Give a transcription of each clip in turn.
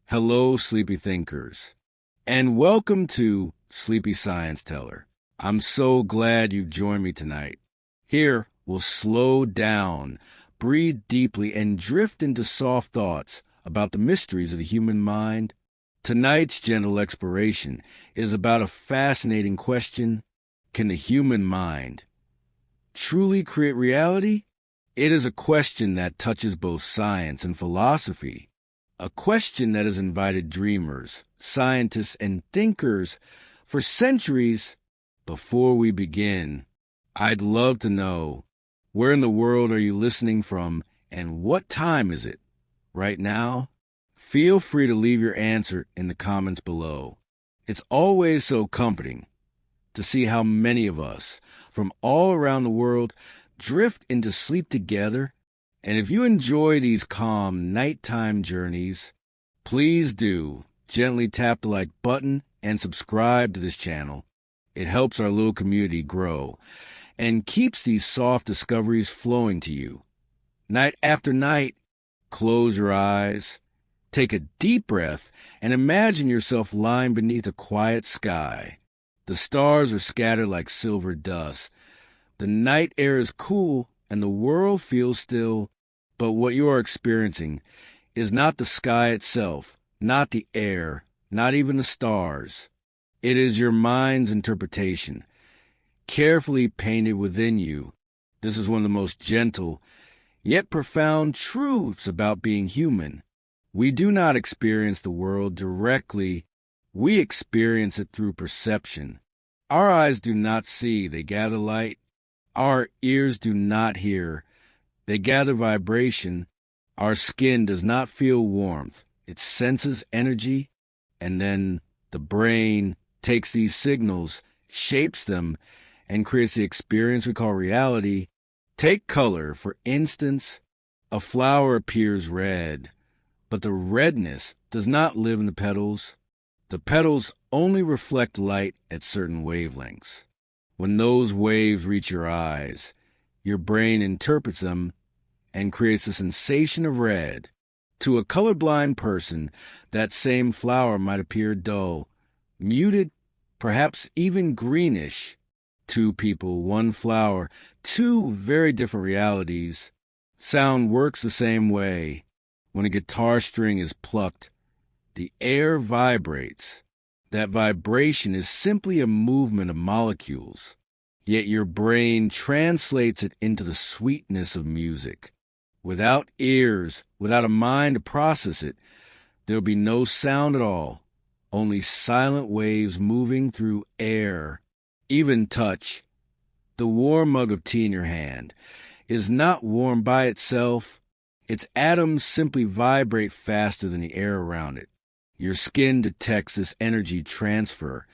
Hello, sleepy thinkers, and welcome to Sleepy Science Teller. I'm so glad you've joined me tonight. Here, we'll slow down, breathe deeply, and drift into soft thoughts about the mysteries of the human mind. Tonight's gentle exploration is about a fascinating question: can the human mind truly create reality? It is a question that touches both science and philosophy. A question that has invited dreamers, scientists, and thinkers for centuries. Before we begin, I'd love to know, where in the world are you listening from, and what time is it right now? Feel free to leave your answer in the comments below. It's always so comforting to see how many of us from all around the world drift into sleep together. And if you enjoy these calm nighttime journeys, please do gently tap the like button and subscribe to this channel. It helps our little community grow and keeps these soft discoveries flowing to you. Night after night, close your eyes, take a deep breath, and imagine yourself lying beneath a quiet sky. The stars are scattered like silver dust. The night air is cool and the world feels still, but what you are experiencing is not the sky itself, not the air, not even the stars. It is your mind's interpretation, carefully painted within you. This is one of the most gentle, yet profound truths about being human. We do not experience the world directly. We experience it through perception. Our eyes do not see, they gather light. Our ears do not hear, they gather vibration. Our skin does not feel warmth, it senses energy. And then the brain takes these signals, shapes them, and creates the experience we call reality. Take color, for instance. A flower appears red, but the redness does not live in the petals. The petals only reflect light at certain wavelengths. When those waves reach your eyes, your brain interprets them and creates a sensation of red. To a colorblind person, that same flower might appear dull, muted, perhaps even greenish. Two people, one flower, two very different realities. Sound works the same way. When a guitar string is plucked, the air vibrates. That vibration is simply a movement of molecules, yet your brain translates it into the sweetness of music. Without ears, without a mind to process it, there will be no sound at all, only silent waves moving through air. Even touch, the warm mug of tea in your hand, is not warm by itself. Its atoms simply vibrate faster than the air around it. Your skin detects this energy transfer,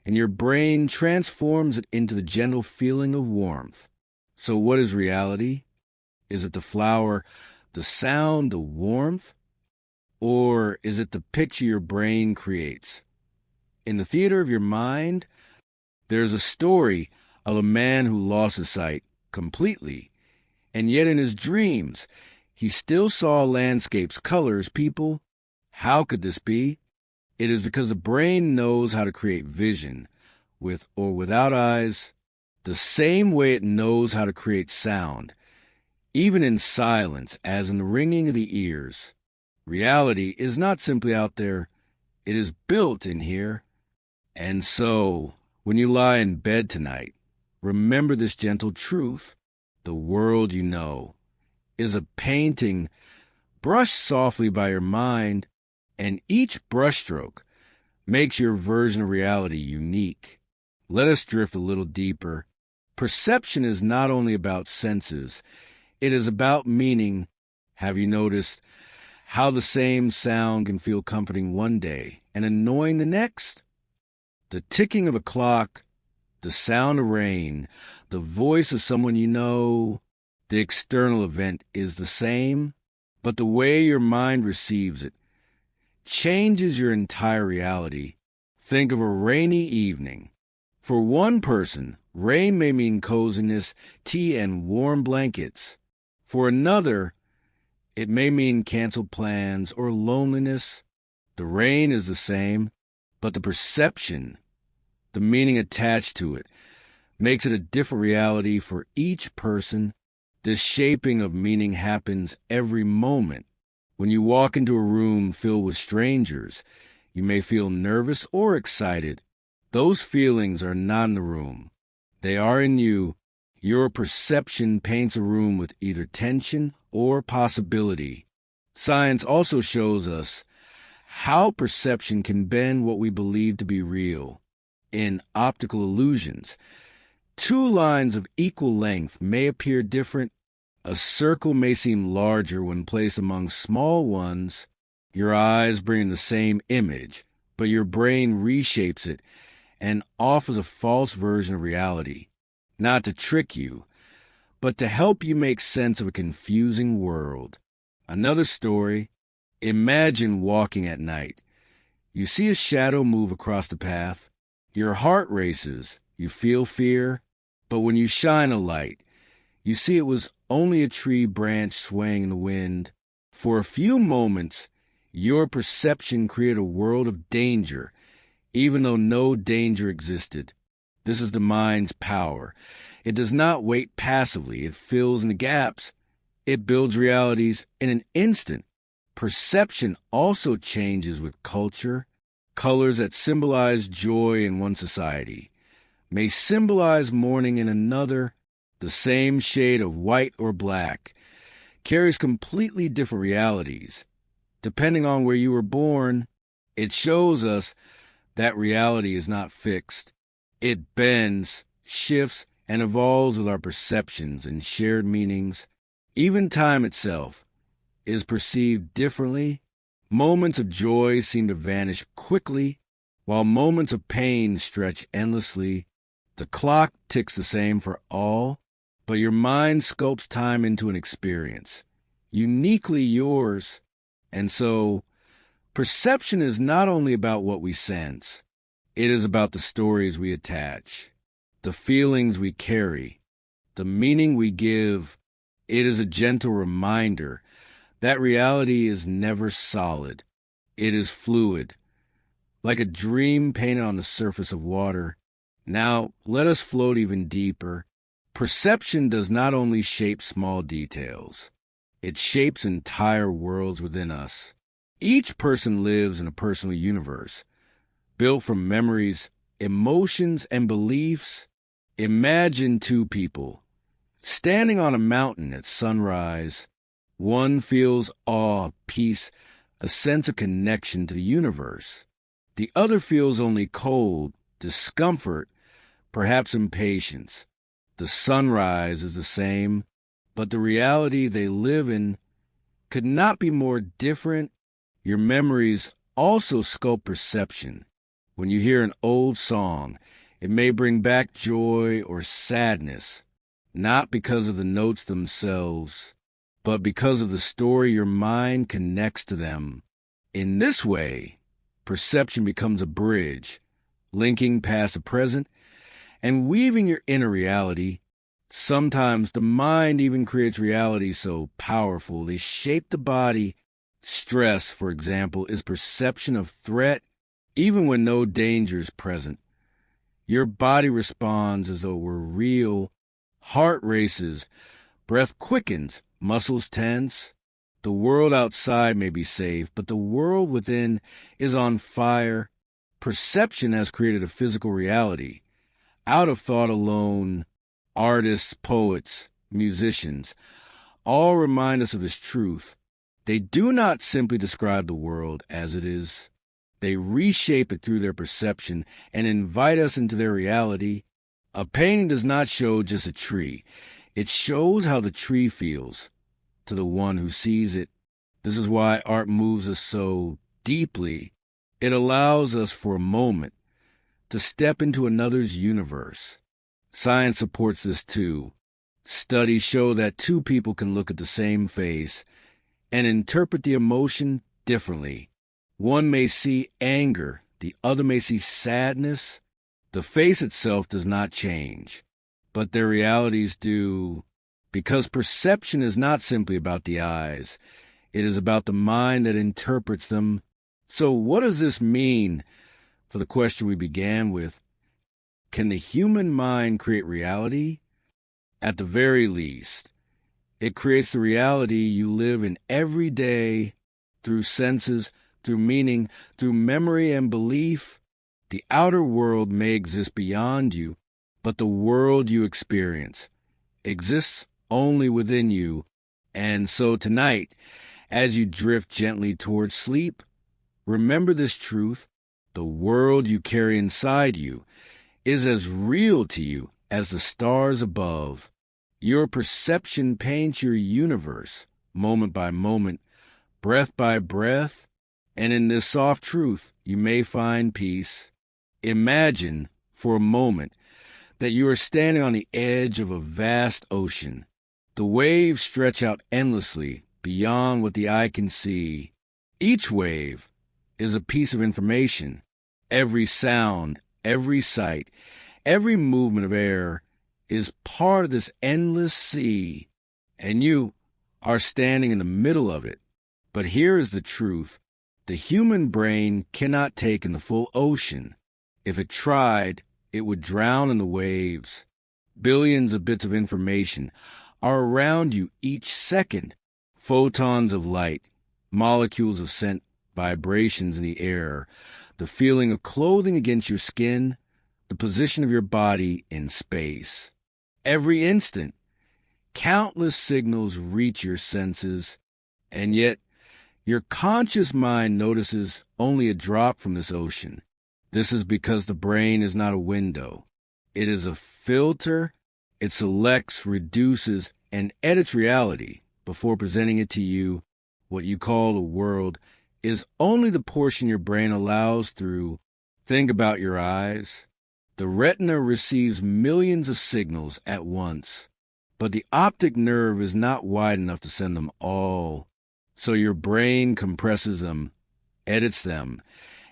and your brain transforms it into the gentle feeling of warmth. So what is reality? Is it the flower, the sound, the warmth? Or is it the picture your brain creates? In the theater of your mind, there's a story of a man who lost his sight completely, and yet in his dreams, he still saw landscapes, colors, people. How could this be? It is because the brain knows how to create vision, with or without eyes, the same way it knows how to create sound, even in silence, as in the ringing of the ears. Reality is not simply out there, it is built in here. And so, when you lie in bed tonight, remember this gentle truth: the world you know is a painting brushed softly by your mind, and each brushstroke makes your version of reality unique. Let us drift a little deeper. Perception is not only about senses, it is about meaning. Have you noticed how the same sound can feel comforting one day and annoying the next? The ticking of a clock, the sound of rain, the voice of someone you know, the external event is the same, but the way your mind receives it changes your entire reality. Think of a rainy evening. For one person, rain may mean coziness, tea, and warm blankets. For another, it may mean canceled plans or loneliness. The rain is the same, but the perception, the meaning attached to it, makes it a different reality for each person. This shaping of meaning happens every moment. When you walk into a room filled with strangers, you may feel nervous or excited. Those feelings are not in the room. They are in you. Your perception paints a room with either tension or possibility. Science also shows us how perception can bend what we believe to be real. In optical illusions, two lines of equal length may appear different. A circle may seem larger when placed among small ones. Your eyes bring the same image, but your brain reshapes it and offers a false version of reality, not to trick you, but to help you make sense of a confusing world. Another story: imagine walking at night. You see a shadow move across the path. Your heart races. You feel fear. But when you shine a light, you see it was only a tree branch swaying in the wind. For a few moments, your perception created a world of danger, even though no danger existed. This is the mind's power. It does not wait passively. It fills in the gaps. It builds realities in an instant. Perception also changes with culture. Colors that symbolize joy in one society may symbolize mourning in another. The same shade of white or black carries completely different realities. Depending on where you were born, it shows us that reality is not fixed. It bends, shifts, and evolves with our perceptions and shared meanings. Even time itself is perceived differently. Moments of joy seem to vanish quickly, while moments of pain stretch endlessly. The clock ticks the same for all, but your mind sculpts time into an experience, uniquely yours. And so, perception is not only about what we sense, it is about the stories we attach, the feelings we carry, the meaning we give. It is a gentle reminder that reality is never solid. It is fluid, like a dream painted on the surface of water. Now, let us float even deeper. Perception does not only shape small details, it shapes entire worlds within us. Each person lives in a personal universe, built from memories, emotions, and beliefs. Imagine two people standing on a mountain at sunrise. One feels awe, peace, a sense of connection to the universe. The other feels only cold, discomfort, perhaps impatience. The sunrise is the same, but the reality they live in could not be more different. Your memories also sculpt perception. When you hear an old song, it may bring back joy or sadness, not because of the notes themselves, but because of the story your mind connects to them. In this way, perception becomes a bridge, linking past the present and weaving your inner reality. Sometimes the mind even creates realities so powerful they shape the body. Stress, for example, is perception of threat even when no danger is present. Your body responds as though it were real. Heart races, breath quickens, muscles tense. The world outside may be safe, but the world within is on fire. Perception has created a physical reality. Out of thought alone, artists, poets, musicians, all remind us of this truth. They do not simply describe the world as it is. They reshape it through their perception and invite us into their reality. A painting does not show just a tree. It shows how the tree feels to the one who sees it. This is why art moves us so deeply. It allows us for a moment to step into another's universe. Science supports this too. Studies show that two people can look at the same face and interpret the emotion differently. One may see anger, the other may see sadness. The face itself does not change, but their realities do, because perception is not simply about the eyes. It is about the mind that interprets them. So what does this mean for the question we began with? Can the human mind create reality? At the very least, it creates the reality you live in every day through senses, through meaning, through memory and belief. The outer world may exist beyond you, but the world you experience exists only within you. And so tonight, as you drift gently towards sleep, remember this truth: the world you carry inside you is as real to you as the stars above. Your perception paints your universe, moment by moment, breath by breath, and in this soft truth you may find peace. Imagine for a moment that you are standing on the edge of a vast ocean. The waves stretch out endlessly beyond what the eye can see. Each wave is a piece of information. Every sound, every sight, every movement of air is part of this endless sea, and you are standing in the middle of it. But here is the truth: the human brain cannot take in the full ocean. If it tried, it would drown in the waves. Billions of bits of information are around you each second: photons of light, molecules of scent, vibrations in the air, the feeling of clothing against your skin, the position of your body in space. Every instant, countless signals reach your senses, and yet your conscious mind notices only a drop from this ocean. This is because the brain is not a window. It is a filter. It selects, reduces, and edits reality before presenting it to you. What you call the world is only the portion your brain allows through. Think about your eyes. The retina receives millions of signals at once, but the optic nerve is not wide enough to send them all. So your brain compresses them, edits them,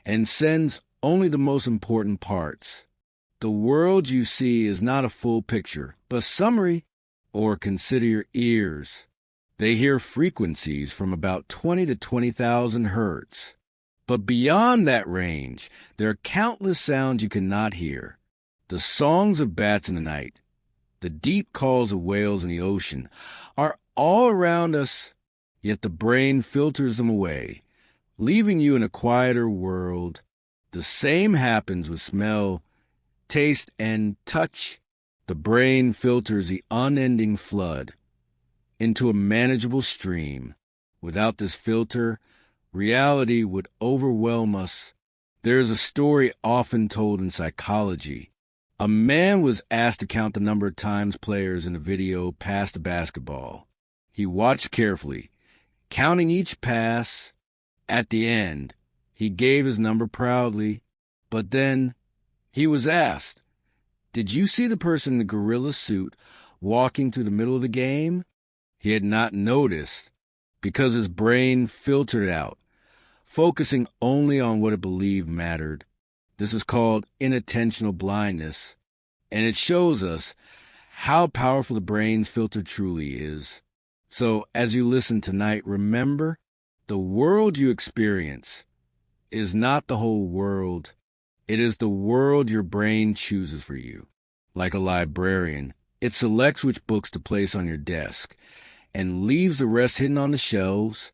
and sends only the most important parts. The world you see is not a full picture, but summary. Or consider your ears. They hear frequencies from about 20 to 20,000 hertz. But beyond that range, there are countless sounds you cannot hear. The songs of bats in the night, the deep calls of whales in the ocean are all around us, yet the brain filters them away, leaving you in a quieter world. The same happens with smell, taste, and touch. The brain filters the unending flood into a manageable stream. Without this filter, reality would overwhelm us. There is a story often told in psychology. A man was asked to count the number of times players in a video passed a basketball. He watched carefully, counting each pass. At the end, he gave his number proudly, but then he was asked, "Did you see the person in the gorilla suit walking through the middle of the game?" He had not noticed because his brain filtered out, focusing only on what it believed mattered. This is called inattentional blindness, and it shows us how powerful the brain's filter truly is. So, as you listen tonight, remember, the world you experience is not the whole world. It is the world your brain chooses for you. Like a librarian, it selects which books to place on your desk and leaves the rest hidden on the shelves.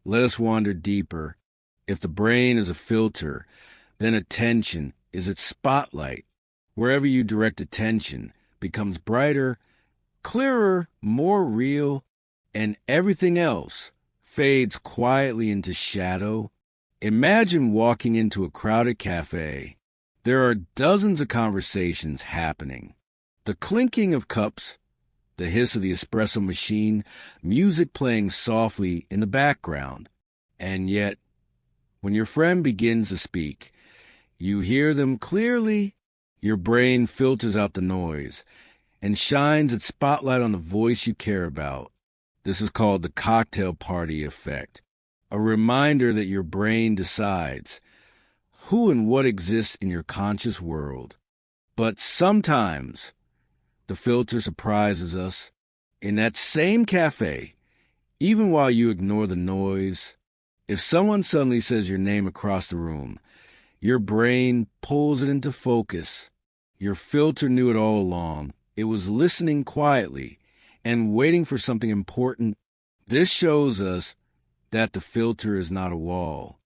Let us wander deeper. If the brain is a filter, then attention is its spotlight. Wherever you direct attention becomes brighter, clearer, more real, and everything else fades quietly into shadow. Imagine walking into a crowded cafe. There are dozens of conversations happening. The clinking of cups, the hiss of the espresso machine, music playing softly in the background. And yet, when your friend begins to speak, you hear them clearly. Your brain filters out the noise and shines its spotlight on the voice you care about. This is called the cocktail party effect, a reminder that your brain decides who and what exists in your conscious world. But sometimes the filter surprises us. In that same cafe, even while you ignore the noise, If someone suddenly says your name across the room, your brain pulls it into focus. Your filter knew it all along. It was listening quietly and waiting for something important. This shows us that the filter is not a wall.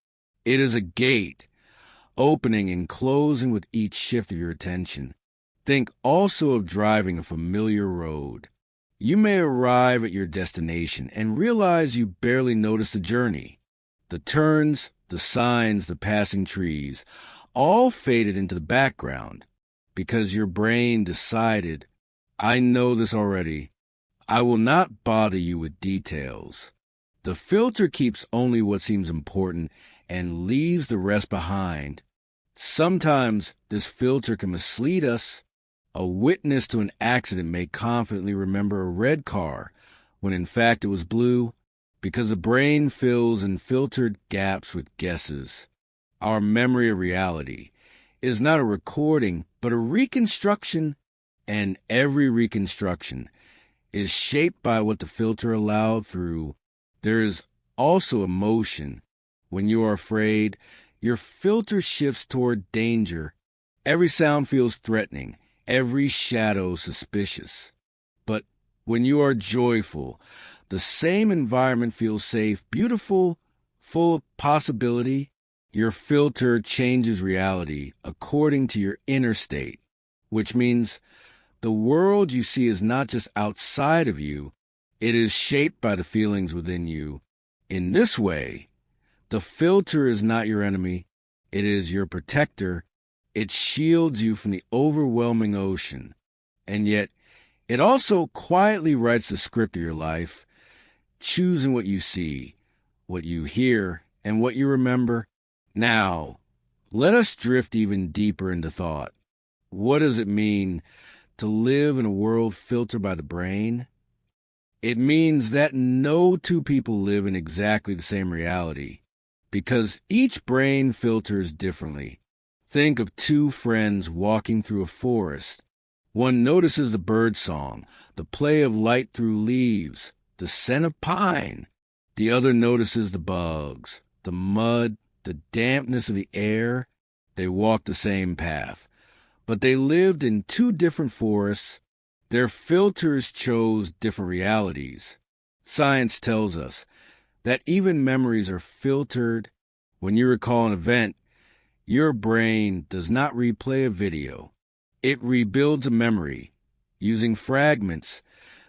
It is a gate, opening and closing with each shift of your attention. Think also of driving a familiar road. You may arrive at your destination and realize you barely noticed the journey. The turns, the signs, the passing trees, all faded into the background because your brain decided, I know this already. I will not bother you with details. The filter keeps only what seems important and leaves the rest behind. Sometimes this filter can mislead us. A witness to an accident may confidently remember a red car when in fact it was blue, because the brain fills in filtered gaps with guesses. Our memory of reality is not a recording, but a reconstruction, and every reconstruction is shaped by what the filter allowed through. There is also emotion. When you are afraid, your filter shifts toward danger. Every sound feels threatening, every shadow suspicious. But when you are joyful, the same environment feels safe, beautiful, full of possibility. Your filter changes reality according to your inner state, which means the world you see is not just outside of you, it is shaped by the feelings within you. In this way, the filter is not your enemy, it is your protector. It shields you from the overwhelming ocean, and yet it also quietly writes the script of your life, choosing what you see, what you hear, and what you remember. Now, let us drift even deeper into thought. What does it mean to live in a world filtered by the brain? It means that no two people live in exactly the same reality, because each brain filters differently. Think of two friends walking through a forest. One notices the bird song, the play of light through leaves, the scent of pine. The other notices the bugs, the mud, the dampness of the air. They walked the same path, but they lived in two different forests. Their filters chose different realities. Science tells us that even memories are filtered. When you recall an event, your brain does not replay a video. It rebuilds a memory, using fragments,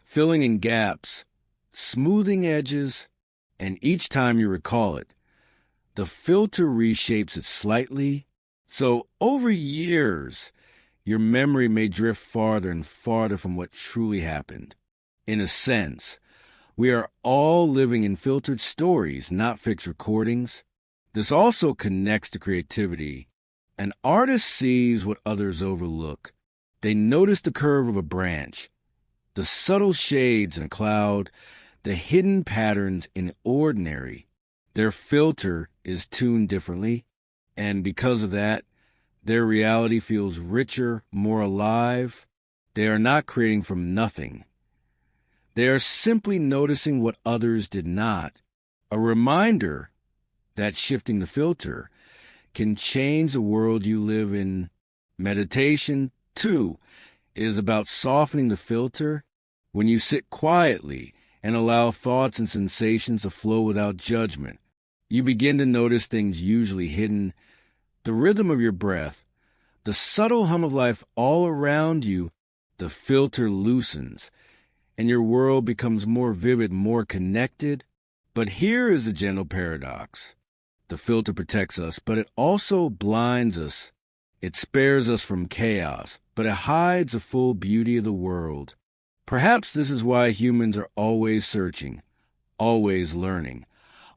filling in gaps, smoothing edges, and each time you recall it, the filter reshapes it slightly. So over years, your memory may drift farther and farther from what truly happened. In a sense, we are all living in filtered stories, not fixed recordings. This also connects to creativity. An artist sees what others overlook. They notice the curve of a branch, the subtle shades in a cloud, the hidden patterns in the ordinary. Their filter is tuned differently, and because of that, their reality feels richer, more alive. They are not creating from nothing. They are simply noticing what others did not. A reminder that shifting the filter can change the world you live in. Meditation, too, is about softening the filter. When you sit quietly and allow thoughts and sensations to flow without judgment, you begin to notice things usually hidden. The rhythm of your breath, the subtle hum of life all around you. The filter loosens, and your world becomes more vivid, more connected. But here is a gentle paradox. The filter protects us, but it also blinds us. It spares us from chaos, but it hides the full beauty of the world. Perhaps this is why humans are always searching, always learning,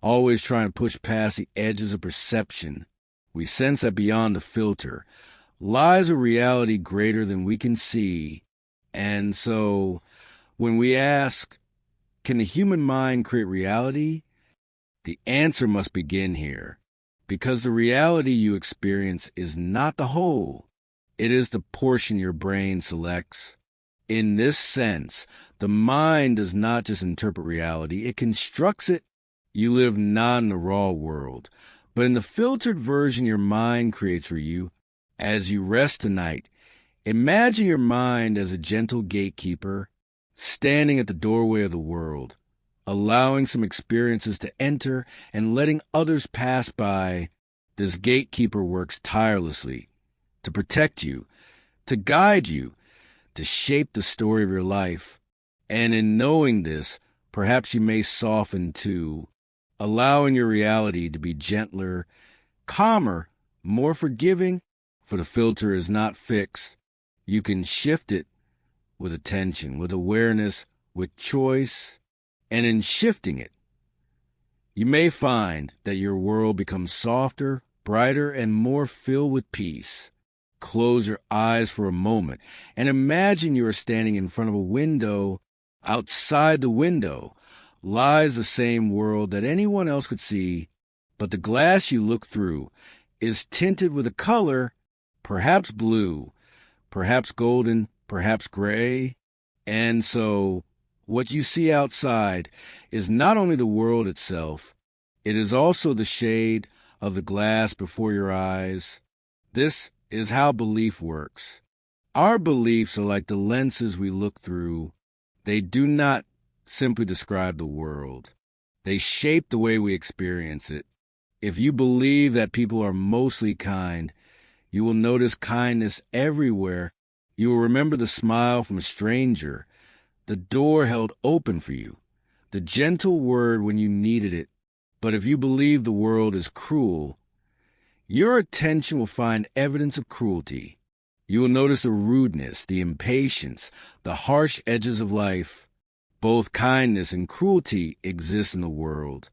always trying to push past the edges of perception. We sense that beyond the filter lies a reality greater than we can see. And so, when we ask, can the human mind create reality? The answer must begin here, because the reality you experience is not the whole. It is the portion your brain selects. In this sense, the mind does not just interpret reality, it constructs it. You live not in the raw world, but in the filtered version your mind creates for you. As you rest tonight, imagine your mind as a gentle gatekeeper standing at the doorway of the world, allowing some experiences to enter and letting others pass by. This gatekeeper works tirelessly to protect you, to guide you, to shape the story of your life. And in knowing this, perhaps you may soften too, allowing your reality to be gentler, calmer, more forgiving, for the filter is not fixed. You can shift it with attention, with awareness, with choice, and in shifting it, you may find that your world becomes softer, brighter, and more filled with peace. Close your eyes for a moment and imagine you are standing in front of a window. Outside the window lies the same world that anyone else could see, but the glass you look through is tinted with a color, perhaps blue, perhaps golden, perhaps gray. And so what you see outside is not only the world itself, it is also the shade of the glass before your eyes. This is how belief works. Our beliefs are like the lenses we look through. They do not simply describe the world. They shape the way we experience it. If you believe that people are mostly kind, you will notice kindness everywhere. You will remember the smile from a stranger, the door held open for you, the gentle word when you needed it. But if you believe the world is cruel, your attention will find evidence of cruelty. You will notice the rudeness, the impatience, the harsh edges of life. Both kindness and cruelty exist in the world.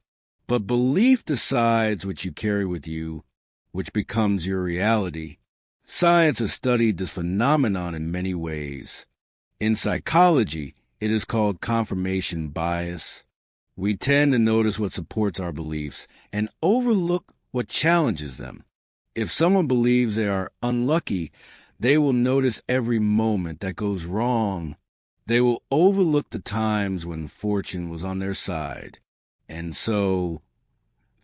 But belief decides what you carry with you, which becomes your reality. Science has studied this phenomenon in many ways. In psychology, it is called confirmation bias. We tend to notice what supports our beliefs and overlook what challenges them. If someone believes they are unlucky, they will notice every moment that goes wrong. They will overlook the times when fortune was on their side. And so,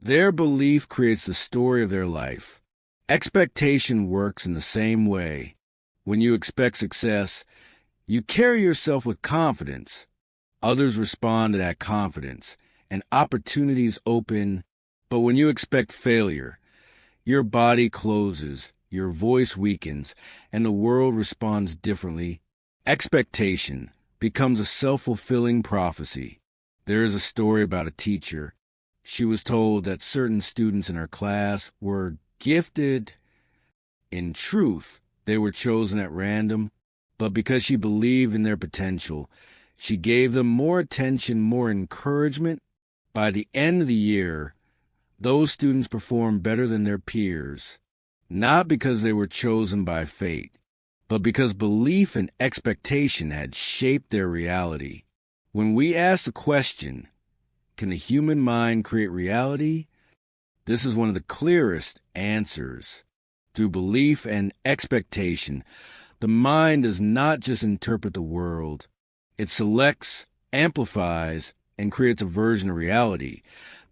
their belief creates the story of their life. Expectation works in the same way. When you expect success, you carry yourself with confidence. Others respond to that confidence, and opportunities open. But when you expect failure, your body closes, your voice weakens, and the world responds differently. Expectation becomes a self-fulfilling prophecy. There is a story about a teacher. She was told that certain students in her class were gifted. In truth, they were chosen at random, but because she believed in their potential, she gave them more attention, more encouragement. By the end of the year, those students performed better than their peers, not because they were chosen by fate, but because belief and expectation had shaped their reality. When we ask the question, can the human mind create reality? This is one of the clearest answers. Through belief and expectation, the mind does not just interpret the world. It selects, amplifies, and creates a version of reality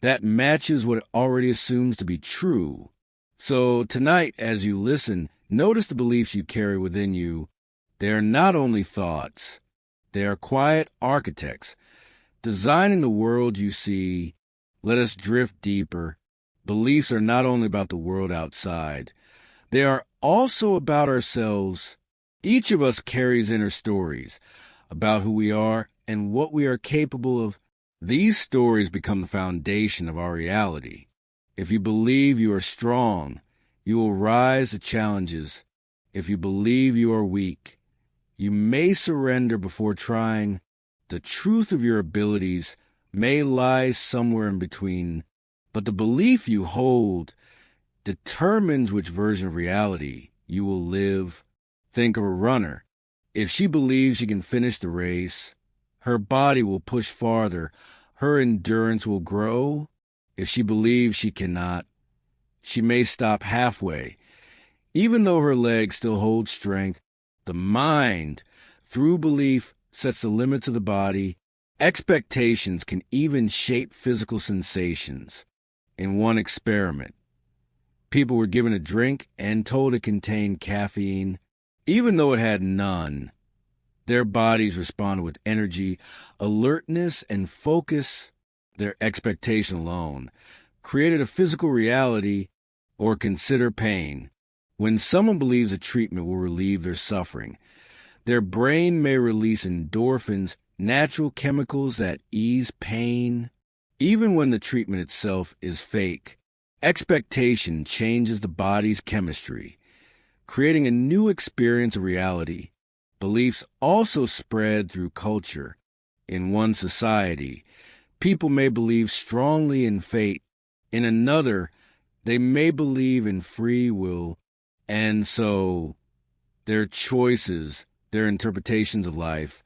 that matches what it already assumes to be true. So tonight, as you listen, notice the beliefs you carry within you. They are not only thoughts. They are quiet architects, designing the world you see. Let us drift deeper. Beliefs are not only about the world outside. They are also about ourselves. Each of us carries inner stories about who we are and what we are capable of. These stories become the foundation of our reality. If you believe you are strong, you will rise to challenges. If you believe you are weak, you may surrender before trying. The truth of your abilities may lie somewhere in between, but the belief you hold determines which version of reality you will live. Think of a runner. If she believes she can finish the race, her body will push farther. Her endurance will grow. If she believes she cannot, she may stop halfway. Even though her legs still hold strength, the mind, through belief, sets the limits of the body. Expectations can even shape physical sensations. In one experiment, people were given a drink and told it contained caffeine. Even though it had none, their bodies responded with energy, alertness, and focus. Their expectation alone created a physical reality. Or consider pain. When someone believes a treatment will relieve their suffering, their brain may release endorphins, natural chemicals that ease pain. Even when the treatment itself is fake, expectation changes the body's chemistry, creating a new experience of reality. Beliefs also spread through culture. In one society, people may believe strongly in fate. In another, they may believe in free will. And so their choices, their interpretations of life,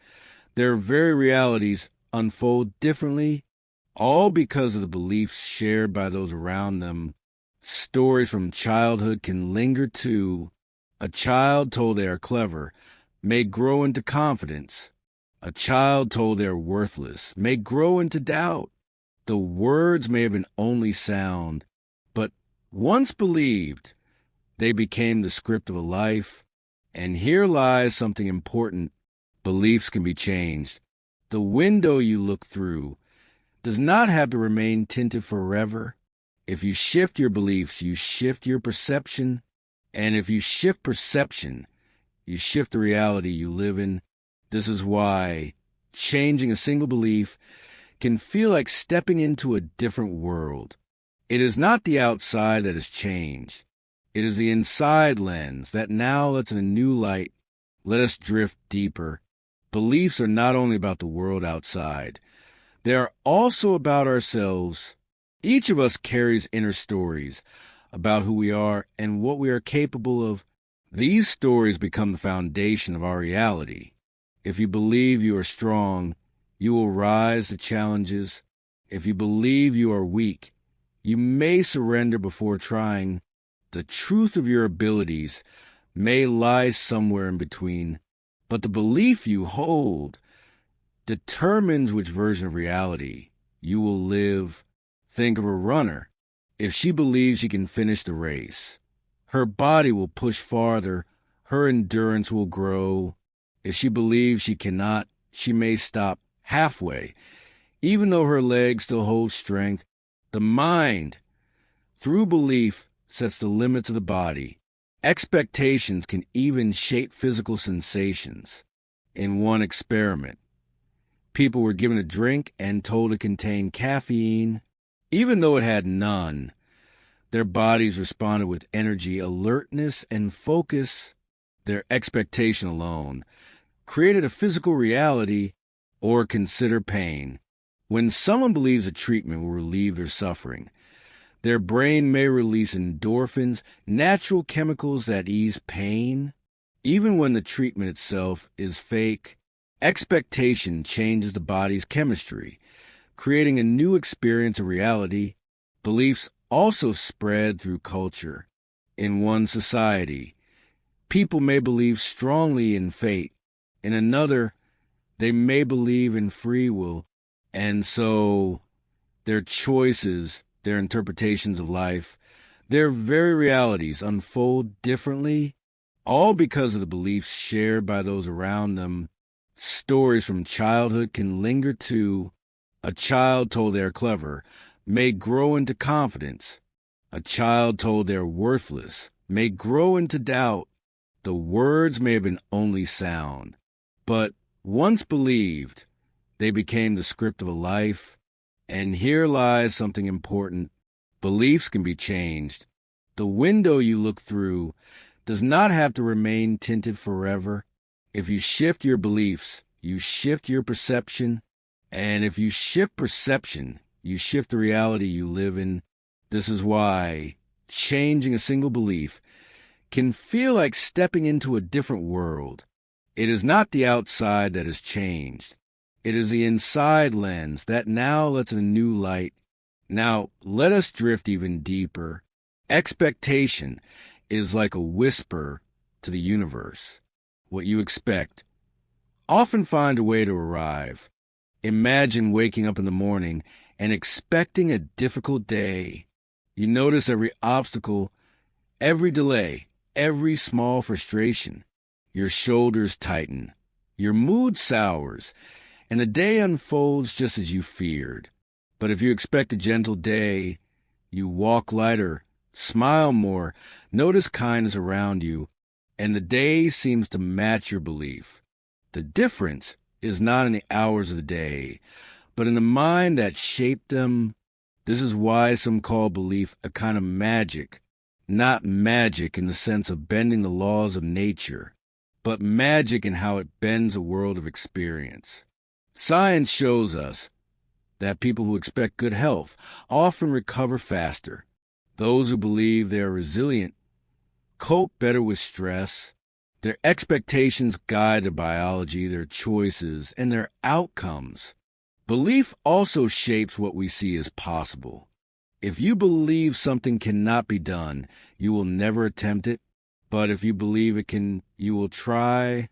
their very realities unfold differently, all because of the beliefs shared by those around them. Stories from childhood can linger too. A child told they are clever may grow into confidence. A child told they are worthless may grow into doubt. The words may have been only sound, but once believed, they became the script of a life. And here lies something important. Beliefs can be changed. The window you look through does not have to remain tinted forever. If you shift your beliefs, you shift your perception. And if you shift perception, you shift the reality you live in. This is why changing a single belief can feel like stepping into a different world. It is not the outside that has changed. It is the inside lens that now lets in a new light. Let us drift deeper. Beliefs are not only about the world outside. They are also about ourselves. Each of us carries inner stories about who we are and what we are capable of. These stories become the foundation of our reality. If you believe you are strong, you will rise to challenges. If you believe you are weak, you may surrender before trying. The truth of your abilities may lie somewhere in between, but the belief you hold determines which version of reality you will live. Think of a runner. If she believes she can finish the race, her body will push farther, her endurance will grow. If she believes she cannot, she may stop halfway, even though her legs still hold strength. The mind, through belief, sets the limits of the body. Expectations can even shape physical sensations. In one experiment, people were given a drink and told it contained caffeine. Even though it had none, their bodies responded with energy, alertness, and focus. Their expectation alone created a physical reality. Or consider pain. When someone believes a treatment will relieve their suffering, their brain may release endorphins, natural chemicals that ease pain. Even when the treatment itself is fake, expectation changes the body's chemistry, creating a new experience of reality. Beliefs also spread through culture. In one society, people may believe strongly in fate. In another, they may believe in free will. And so their choices, their interpretations of life, their very realities unfold differently, all because of the beliefs shared by those around them. Stories from childhood can linger too. A child told they are clever may grow into confidence. A child told they are worthless may grow into doubt. The words may have been only sound, but once believed, they became the script of a life. And here lies something important. Beliefs can be changed. The window you look through does not have to remain tinted forever. If you shift your beliefs, you shift your perception. And if you shift perception, you shift the reality you live in. This is why changing a single belief can feel like stepping into a different world. It is not the outside that has changed. It is the inside lens that now lets in a new light. Now, let us drift even deeper. Expectation is like a whisper to the universe. What you expect often find a way to arrive. Imagine waking up in the morning and expecting a difficult day. You notice every obstacle, every delay, every small frustration. Your shoulders tighten, your mood sours, and the day unfolds just as you feared. But if you expect a gentle day, you walk lighter, smile more, notice kindness around you, and the day seems to match your belief. The difference is not in the hours of the day, but in the mind that shaped them. This is why some call belief a kind of magic, not magic in the sense of bending the laws of nature, but magic in how it bends a world of experience. Science shows us that people who expect good health often recover faster. Those who believe they are resilient cope better with stress. Their expectations guide their biology, their choices, and their outcomes. Belief also shapes what we see as possible. If you believe something cannot be done, you will never attempt it. But if you believe it can, you will try.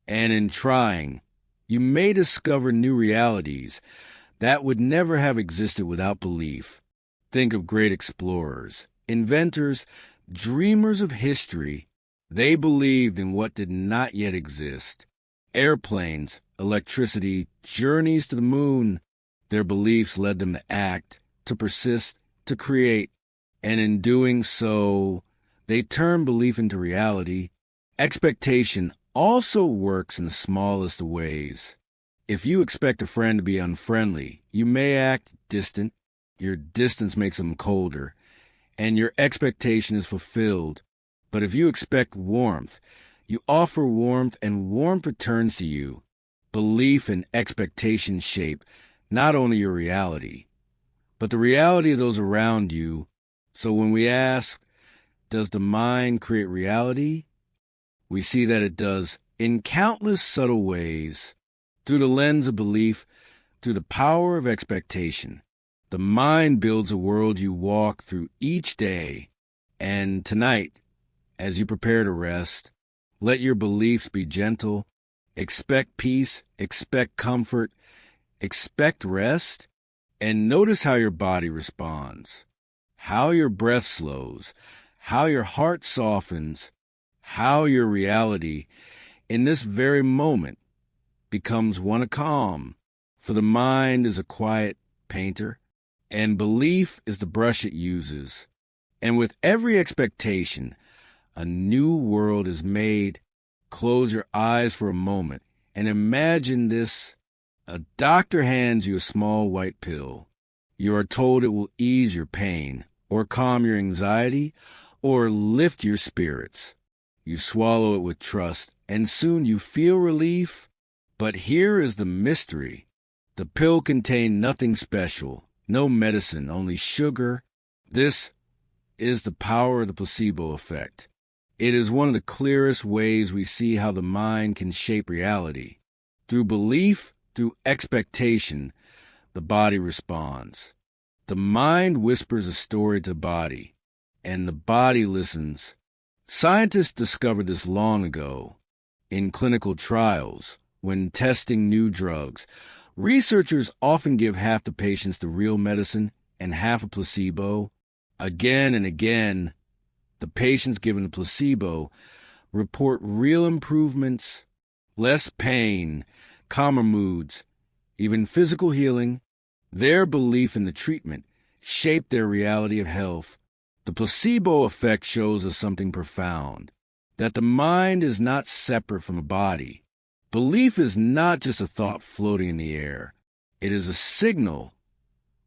And in trying, you may discover new realities that would never have existed without belief. Think of great explorers, inventors, dreamers of history. They believed in what did not yet exist. Airplanes, electricity, journeys to the moon. Their beliefs led them to act, to persist, to create. And in doing so, they turned belief into reality. Expectation also works in the smallest of ways. If you expect a friend to be unfriendly, you may act distant. Your distance makes them colder, and your expectation is fulfilled. But if you expect warmth, you offer warmth, and warmth returns to you. Belief and expectation shape not only your reality, but the reality of those around you. So when we ask, does the mind create reality? We see that it does in countless subtle ways, through the lens of belief, through the power of expectation. The mind builds a world you walk through each day. And tonight, as you prepare to rest, let your beliefs be gentle. Expect peace, expect comfort, expect rest, and notice how your body responds, how your breath slows, how your heart softens, how your reality in this very moment becomes one of calm. For the mind is a quiet painter, and belief is the brush it uses. And with every expectation, a new world is made. Close your eyes for a moment and imagine this. A doctor hands you a small white pill. You are told it will ease your pain, or calm your anxiety, or lift your spirits. You swallow it with trust, and soon you feel relief. But here is the mystery. The pill contained nothing special, no medicine, only sugar. This is the power of the placebo effect. It is one of the clearest ways we see how the mind can shape reality. Through belief, through expectation, the body responds. The mind whispers a story to the body, and the body listens. Scientists discovered this long ago. In clinical trials, when testing new drugs, researchers often give half the patients the real medicine and half a placebo. Again and again, the patients given the placebo report real improvements, less pain, calmer moods, even physical healing. Their belief in the treatment shaped their reality of health. The placebo effect shows us something profound, that the mind is not separate from the body. Belief is not just a thought floating in the air. It is a signal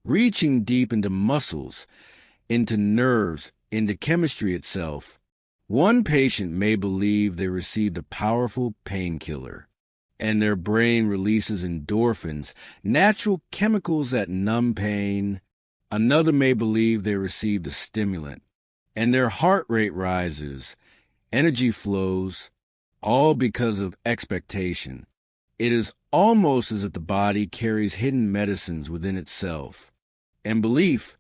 reaching deep into muscles, into nerves, into chemistry itself. One patient may believe they received a powerful painkiller, and their brain releases endorphins, natural chemicals that numb pain. Another may believe they received a stimulant, and their heart rate rises, energy flows, all because of expectation. It is almost as if the body carries hidden medicines within itself, and belief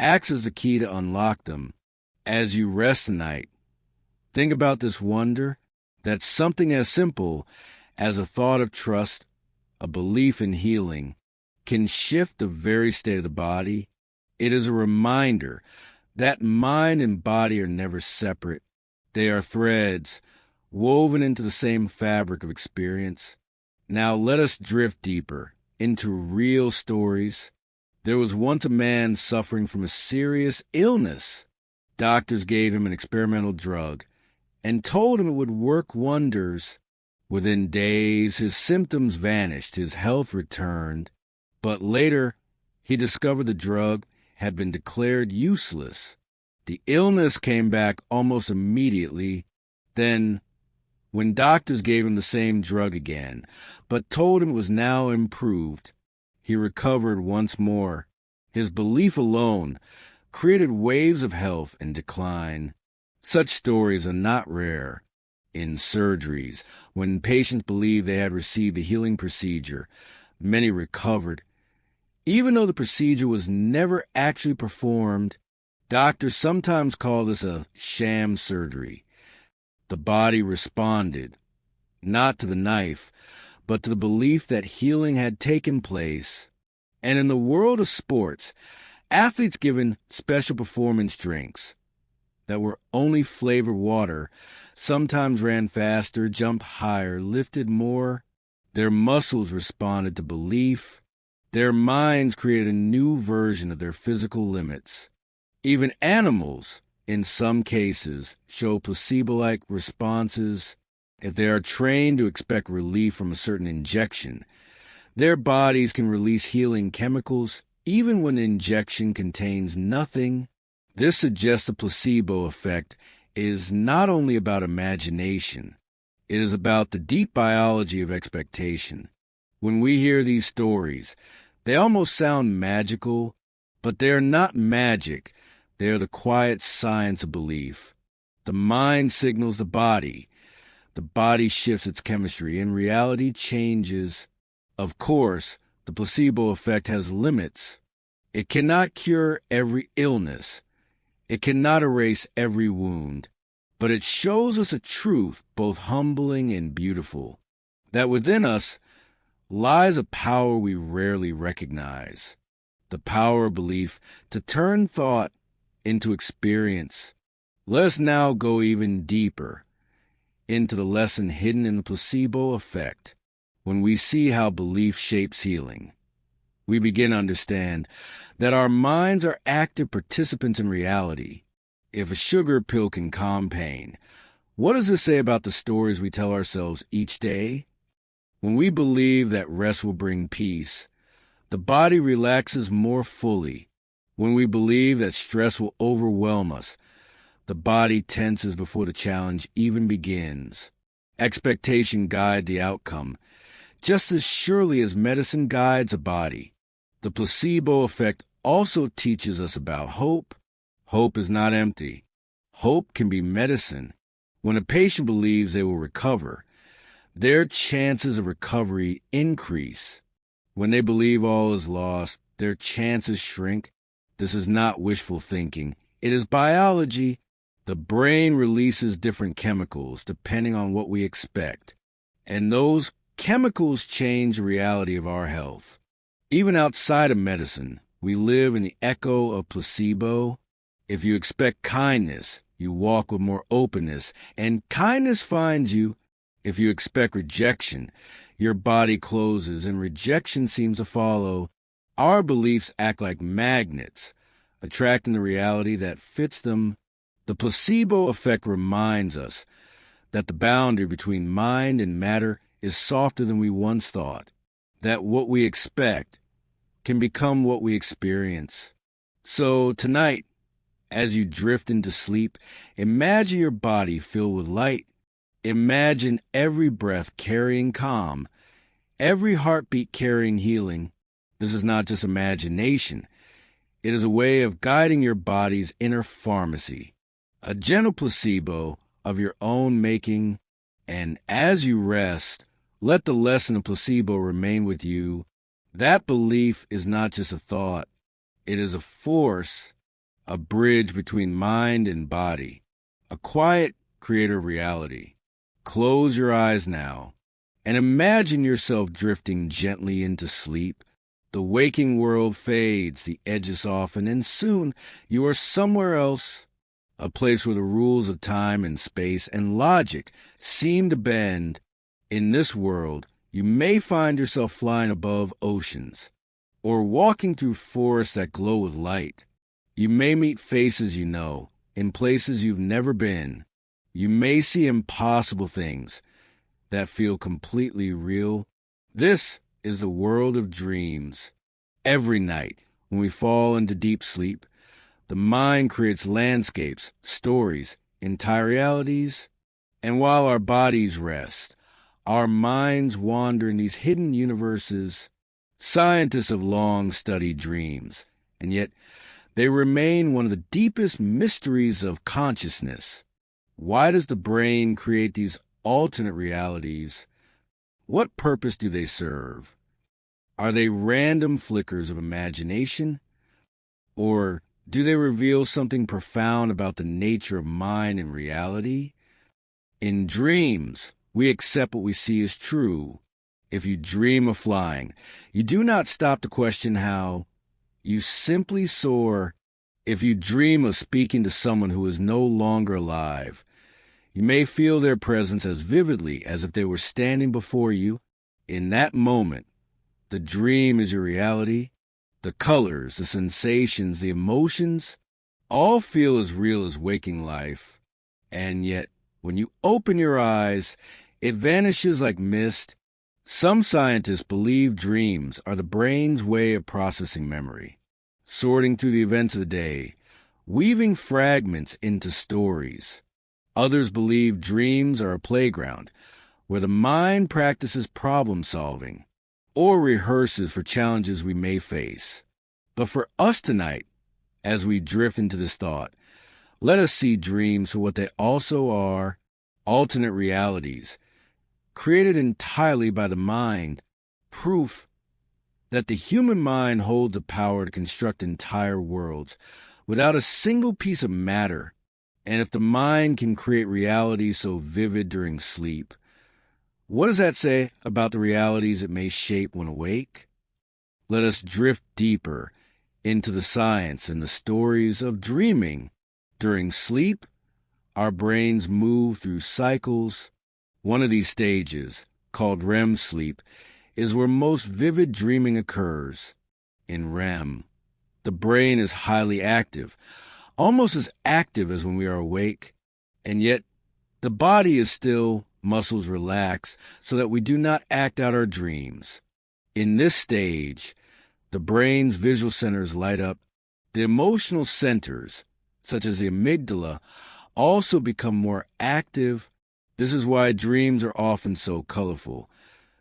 acts as the key to unlock them. As you rest tonight, think about this wonder, that something as simple as a thought of trust, a belief in healing, can shift the very state of the body. It is a reminder that mind and body are never separate. They are threads woven into the same fabric of experience. Now let us drift deeper into real stories. There was once a man suffering from a serious illness. Doctors gave him an experimental drug and told him it would work wonders. Within days, his symptoms vanished, his health returned, but later he discovered the drug had been declared useless. The illness came back almost immediately. Then, when doctors gave him the same drug again, but told him it was now improved, he recovered once more. His belief alone created waves of health and decline. Such stories are not rare. In surgeries, when patients believed they had received a healing procedure, many recovered. Even though the procedure was never actually performed, doctors sometimes call this a sham surgery. The body responded, not to the knife, but to the belief that healing had taken place. And in the world of sports, athletes given special performance drinks that were only flavored water sometimes ran faster, jumped higher, lifted more. Their muscles responded to belief. Their minds created a new version of their physical limits. Even animals, in some cases, show placebo-like responses. If they are trained to expect relief from a certain injection, their bodies can release healing chemicals even when the injection contains nothing. This suggests the placebo effect is not only about imagination, it is about the deep biology of expectation. When we hear these stories, they almost sound magical, but they are not magic. They are the quiet science of belief. The mind signals the body shifts its chemistry, and reality changes. Of course, the placebo effect has limits. It cannot cure every illness. It cannot erase every wound. But it shows us a truth both humbling and beautiful, that within us lies a power we rarely recognize, the power of belief to turn thought into experience. Let us now go even deeper into the lesson hidden in the placebo effect. When we see how belief shapes healing, we begin to understand that our minds are active participants in reality. If a sugar pill can calm pain, what does this say about the stories we tell ourselves each day? When we believe that rest will bring peace, the body relaxes more fully. When we believe that stress will overwhelm us, the body tenses before the challenge even begins. Expectation guides the outcome, just as surely as medicine guides a body. The placebo effect also teaches us about hope. Hope is not empty. Hope can be medicine. When a patient believes they will recover, their chances of recovery increase. When they believe all is lost, their chances shrink. This is not wishful thinking. It is biology. The brain releases different chemicals depending on what we expect, and those chemicals change the reality of our health. Even outside of medicine, we live in the echo of placebo. If you expect kindness, you walk with more openness, and kindness finds you. If you expect rejection, your body closes, and rejection seems to follow. Our beliefs act like magnets, attracting the reality that fits them. The placebo effect reminds us that the boundary between mind and matter is softer than we once thought, that what we expect can become what we experience. So tonight, as you drift into sleep, imagine your body filled with light. Imagine every breath carrying calm, every heartbeat carrying healing. This is not just imagination. It is a way of guiding your body's inner pharmacy, a gentle placebo of your own making. And as you rest, let the lesson of placebo remain with you. That belief is not just a thought. It is a force, a bridge between mind and body, a quiet creator of reality. Close your eyes now and imagine yourself drifting gently into sleep. The waking world fades, the edges soften, and soon you are somewhere else, a place where the rules of time and space and logic seem to bend. In this world, you may find yourself flying above oceans, or walking through forests that glow with light. You may meet faces you know, in places you've never been. You may see impossible things that feel completely real. This is the world of dreams. Every night, when we fall into deep sleep, the mind creates landscapes, stories, entire realities, and while our bodies rest, our minds wander in these hidden universes. Scientists have long studied dreams, and yet they remain one of the deepest mysteries of consciousness. Why does the brain create these alternate realities? What purpose do they serve? Are they random flickers of imagination? Or do they reveal something profound about the nature of mind and reality? In dreams, we accept what we see as true. If you dream of flying, you do not stop to question how. You simply soar. If you dream of speaking to someone who is no longer alive, you may feel their presence as vividly as if they were standing before you. In that moment, the dream is your reality. The colors, the sensations, the emotions, all feel as real as waking life. And yet, when you open your eyes, it vanishes like mist. Some scientists believe dreams are the brain's way of processing memory, sorting through the events of the day, weaving fragments into stories. Others believe dreams are a playground where the mind practices problem solving or rehearses for challenges we may face. But for us tonight, as we drift into this thought, let us see dreams for what they also are, alternate realities, created entirely by the mind, proof that the human mind holds the power to construct entire worlds without a single piece of matter. And if the mind can create realities so vivid during sleep, what does that say about the realities it may shape when awake? Let us drift deeper into the science and the stories of dreaming. During sleep, our brains move through cycles. One of these stages, called REM sleep, is where most vivid dreaming occurs. In REM, the brain is highly active, almost as active as when we are awake, and yet the body is still, muscles relax, so that we do not act out our dreams. In this stage, the brain's visual centers light up. The emotional centers, such as the amygdala, also become more active. This is why dreams are often so colorful,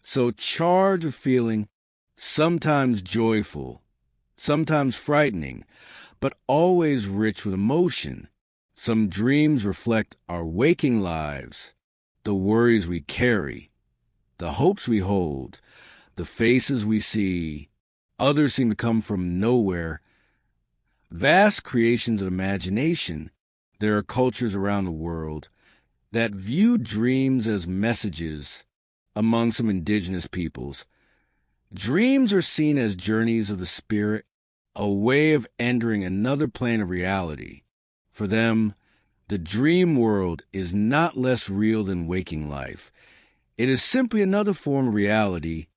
so charged with feeling, sometimes joyful, sometimes frightening, but always rich with emotion. Some dreams reflect our waking lives, the worries we carry, the hopes we hold, the faces we see. Others seem to come from nowhere. Vast creations of imagination. There are cultures around the world that view dreams as messages. Among some indigenous peoples, dreams are seen as journeys of the spirit, a way of entering another plane of reality. For them, the dream world is not less real than waking life. It is simply another form of reality.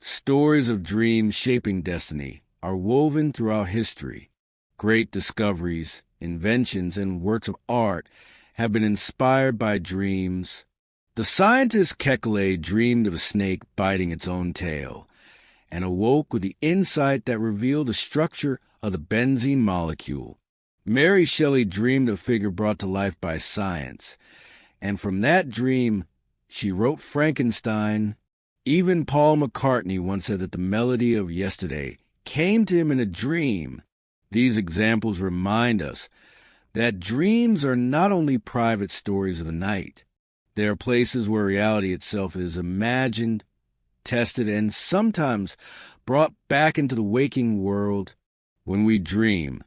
Stories of dreams shaping destiny are woven throughout history. Great discoveries, inventions, and works of art have been inspired by dreams. The scientist Kekulé dreamed of a snake biting its own tail and awoke with the insight that revealed the structure of the benzene molecule. Mary Shelley dreamed of a figure brought to life by science, and from that dream, she wrote Frankenstein. Even Paul McCartney once said that the melody of yesterday came to him in a dream. These examples remind us that dreams are not only private stories of the night. They are places where reality itself is imagined, tested, and sometimes brought back into the waking world. When we dream,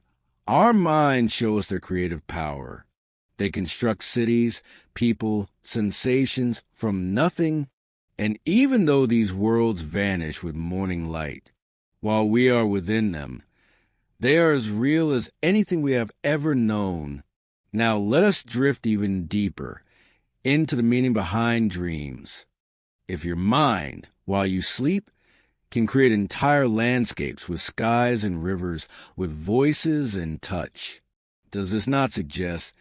our minds show us their creative power. They construct cities, people, sensations from nothing. And even though these worlds vanish with morning light, while we are within them, they are as real as anything we have ever known. Now let us drift even deeper into the meaning behind dreams. If your mind, while you sleep, can create entire landscapes with skies and rivers, with voices and touch, does this not suggest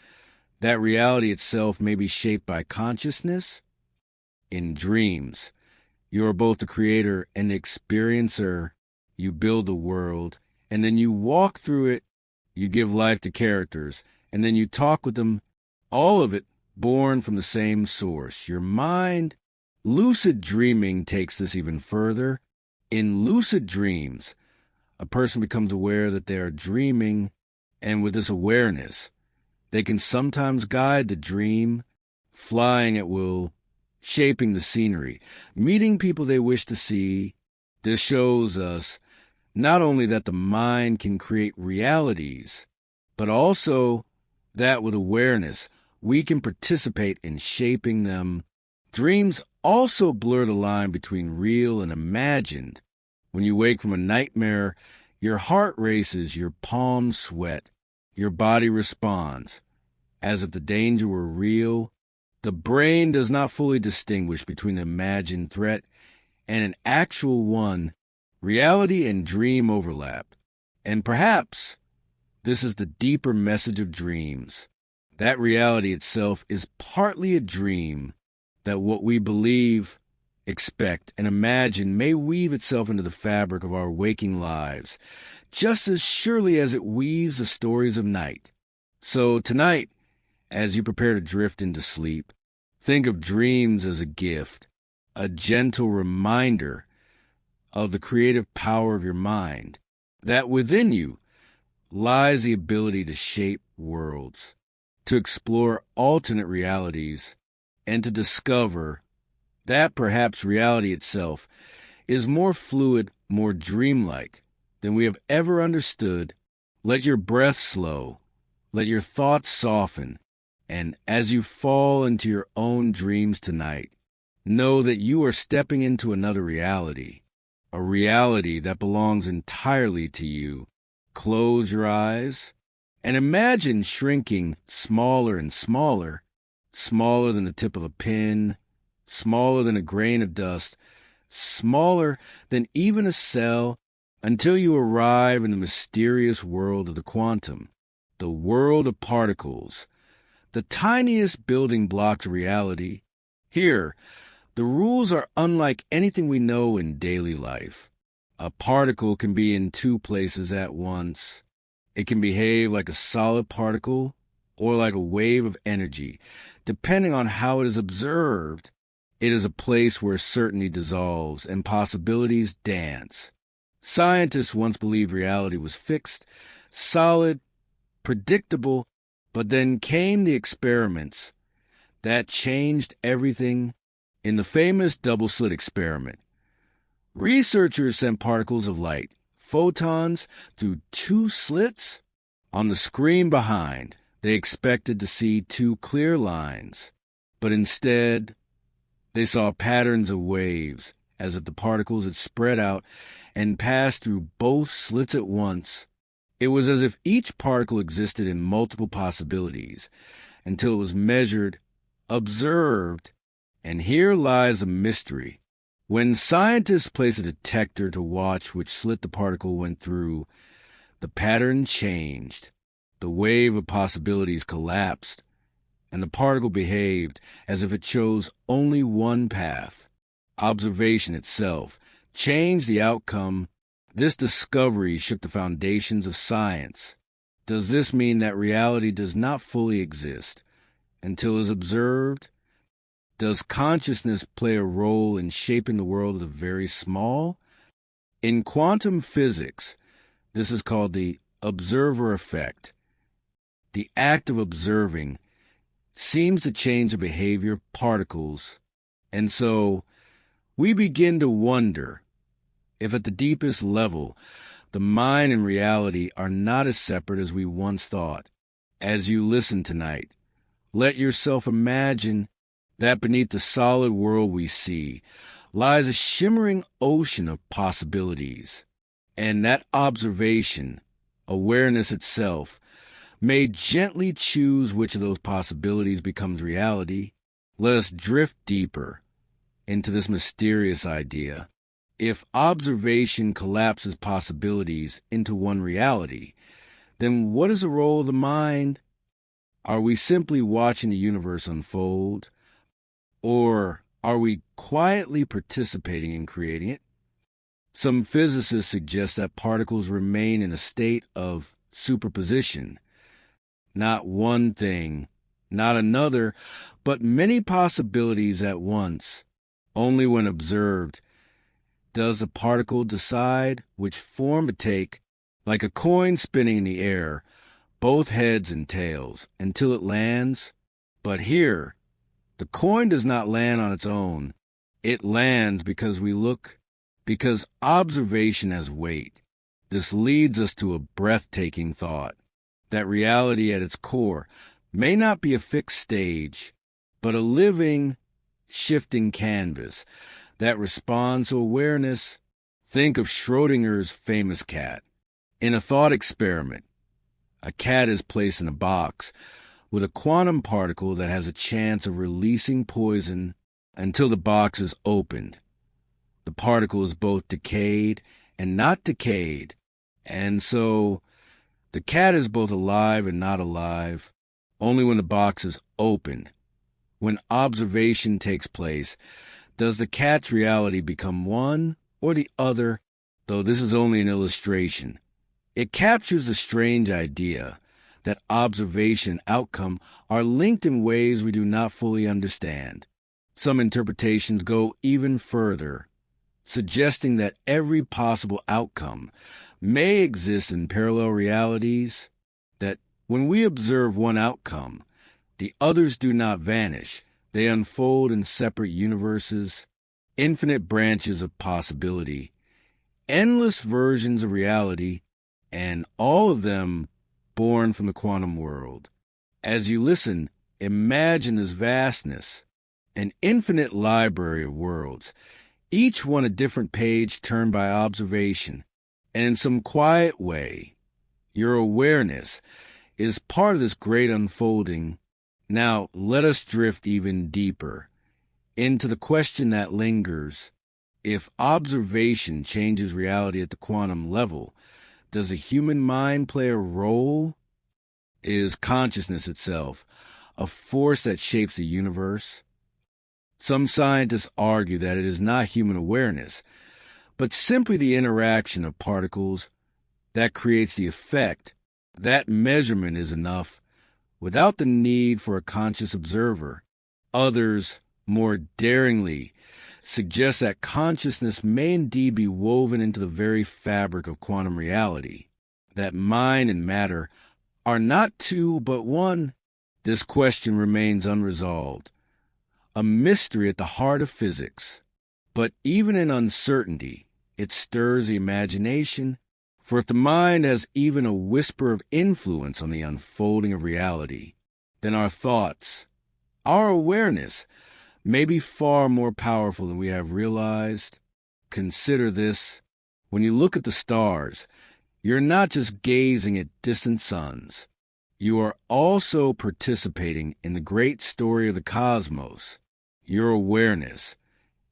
that reality itself may be shaped by consciousness? In dreams, you are both the creator and the experiencer. You build the world, and then you walk through it. You give life to characters, and then you talk with them, all of it born from the same source, your mind. Lucid dreaming takes this even further. In lucid dreams, a person becomes aware that they are dreaming, and with this awareness, they can sometimes guide the dream, flying at will, shaping the scenery, meeting people they wish to see. This shows us not only that the mind can create realities, but also that with awareness, we can participate in shaping them. Dreams also blur the line between real and imagined. When you wake from a nightmare, your heart races, your palms sweat, your body responds, as if the danger were real. The brain does not fully distinguish between the imagined threat and an actual one. Reality and dream overlap. And perhaps this is the deeper message of dreams, that reality itself is partly a dream, that what we believe, expect, and imagine may weave itself into the fabric of our waking lives, just as surely as it weaves the stories of night. So tonight, as you prepare to drift into sleep, think of dreams as a gift, a gentle reminder of the creative power of your mind, that within you lies the ability to shape worlds, to explore alternate realities, and to discover that perhaps reality itself is more fluid, more dreamlike than we have ever understood. Let your breath slow, let your thoughts soften, and as you fall into your own dreams tonight, know that you are stepping into another reality, a reality that belongs entirely to you. Close your eyes and imagine shrinking smaller and smaller, smaller than the tip of a pin, smaller than a grain of dust, smaller than even a cell, until you arrive in the mysterious world of the quantum, the world of particles, the tiniest building blocks of reality. Here, the rules are unlike anything we know in daily life. A particle can be in two places at once. It can behave like a solid particle or like a wave of energy, depending on how it is observed. It is a place where certainty dissolves and possibilities dance. Scientists once believed reality was fixed, solid, predictable, but then came the experiments that changed everything. In the famous double-slit experiment, researchers sent particles of light, photons, through two slits. On the screen behind, they expected to see two clear lines, but instead, they saw patterns of waves, as if the particles had spread out and passed through both slits at once. It was as if each particle existed in multiple possibilities, until it was measured, observed, and here lies a mystery. When scientists place a detector to watch which slit the particle went through, the pattern changed. The wave of possibilities collapsed, and the particle behaved as if it chose only one path. Observation itself changed the outcome. This discovery shook the foundations of science. Does this mean that reality does not fully exist until it is observed? Does consciousness play a role in shaping the world of the very small? In quantum physics, this is called the observer effect. The act of observing seems to change the behavior of particles, and so we begin to wonder if at the deepest level, the mind and reality are not as separate as we once thought. As you listen tonight, let yourself imagine that beneath the solid world we see lies a shimmering ocean of possibilities, and that observation, awareness itself, may gently choose which of those possibilities becomes reality. Let us drift deeper into this mysterious idea. If observation collapses possibilities into one reality, then what is the role of the mind? Are we simply watching the universe unfold, or are we quietly participating in creating it? Some physicists suggest that particles remain in a state of superposition, not one thing, not another, but many possibilities at once. Only when observed does a particle decide which form to take, like a coin spinning in the air, both heads and tails, until it lands. But here, the coin does not land on its own. It lands because observation has weight. This leads us to a breathtaking thought, that reality at its core may not be a fixed stage, but a living, shifting canvas that responds to awareness. Think of Schrodinger's famous cat. In a thought experiment, a cat is placed in a box with a quantum particle that has a chance of releasing poison until the box is opened. The particle is both decayed and not decayed, and so the cat is both alive and not alive only when the box is opened. When observation takes place, does the cat's reality become one or the other? Though this is only an illustration, it captures the strange idea that observation and outcome are linked in ways we do not fully understand. Some interpretations go even further, suggesting that every possible outcome may exist in parallel realities, that when we observe one outcome, the others do not vanish. They unfold in separate universes, infinite branches of possibility, endless versions of reality, and all of them born from the quantum world. As you listen, imagine this vastness, an infinite library of worlds, each one a different page turned by observation, and in some quiet way, your awareness is part of this great unfolding. Now, let us drift even deeper into the question that lingers. If observation changes reality at the quantum level, does the human mind play a role? Is consciousness itself a force that shapes the universe? Some scientists argue that it is not human awareness, but simply the interaction of particles that creates the effect. That measurement is enough, without the need for a conscious observer. Others, more daringly, suggest that consciousness may indeed be woven into the very fabric of quantum reality, that mind and matter are not two but one. This question remains unresolved, a mystery at the heart of physics. But even in uncertainty, it stirs the imagination, for if the mind has even a whisper of influence on the unfolding of reality, then our thoughts, our awareness, may be far more powerful than we have realized. Consider this. When you look at the stars, you're not just gazing at distant suns. You are also participating in the great story of the cosmos. Your awareness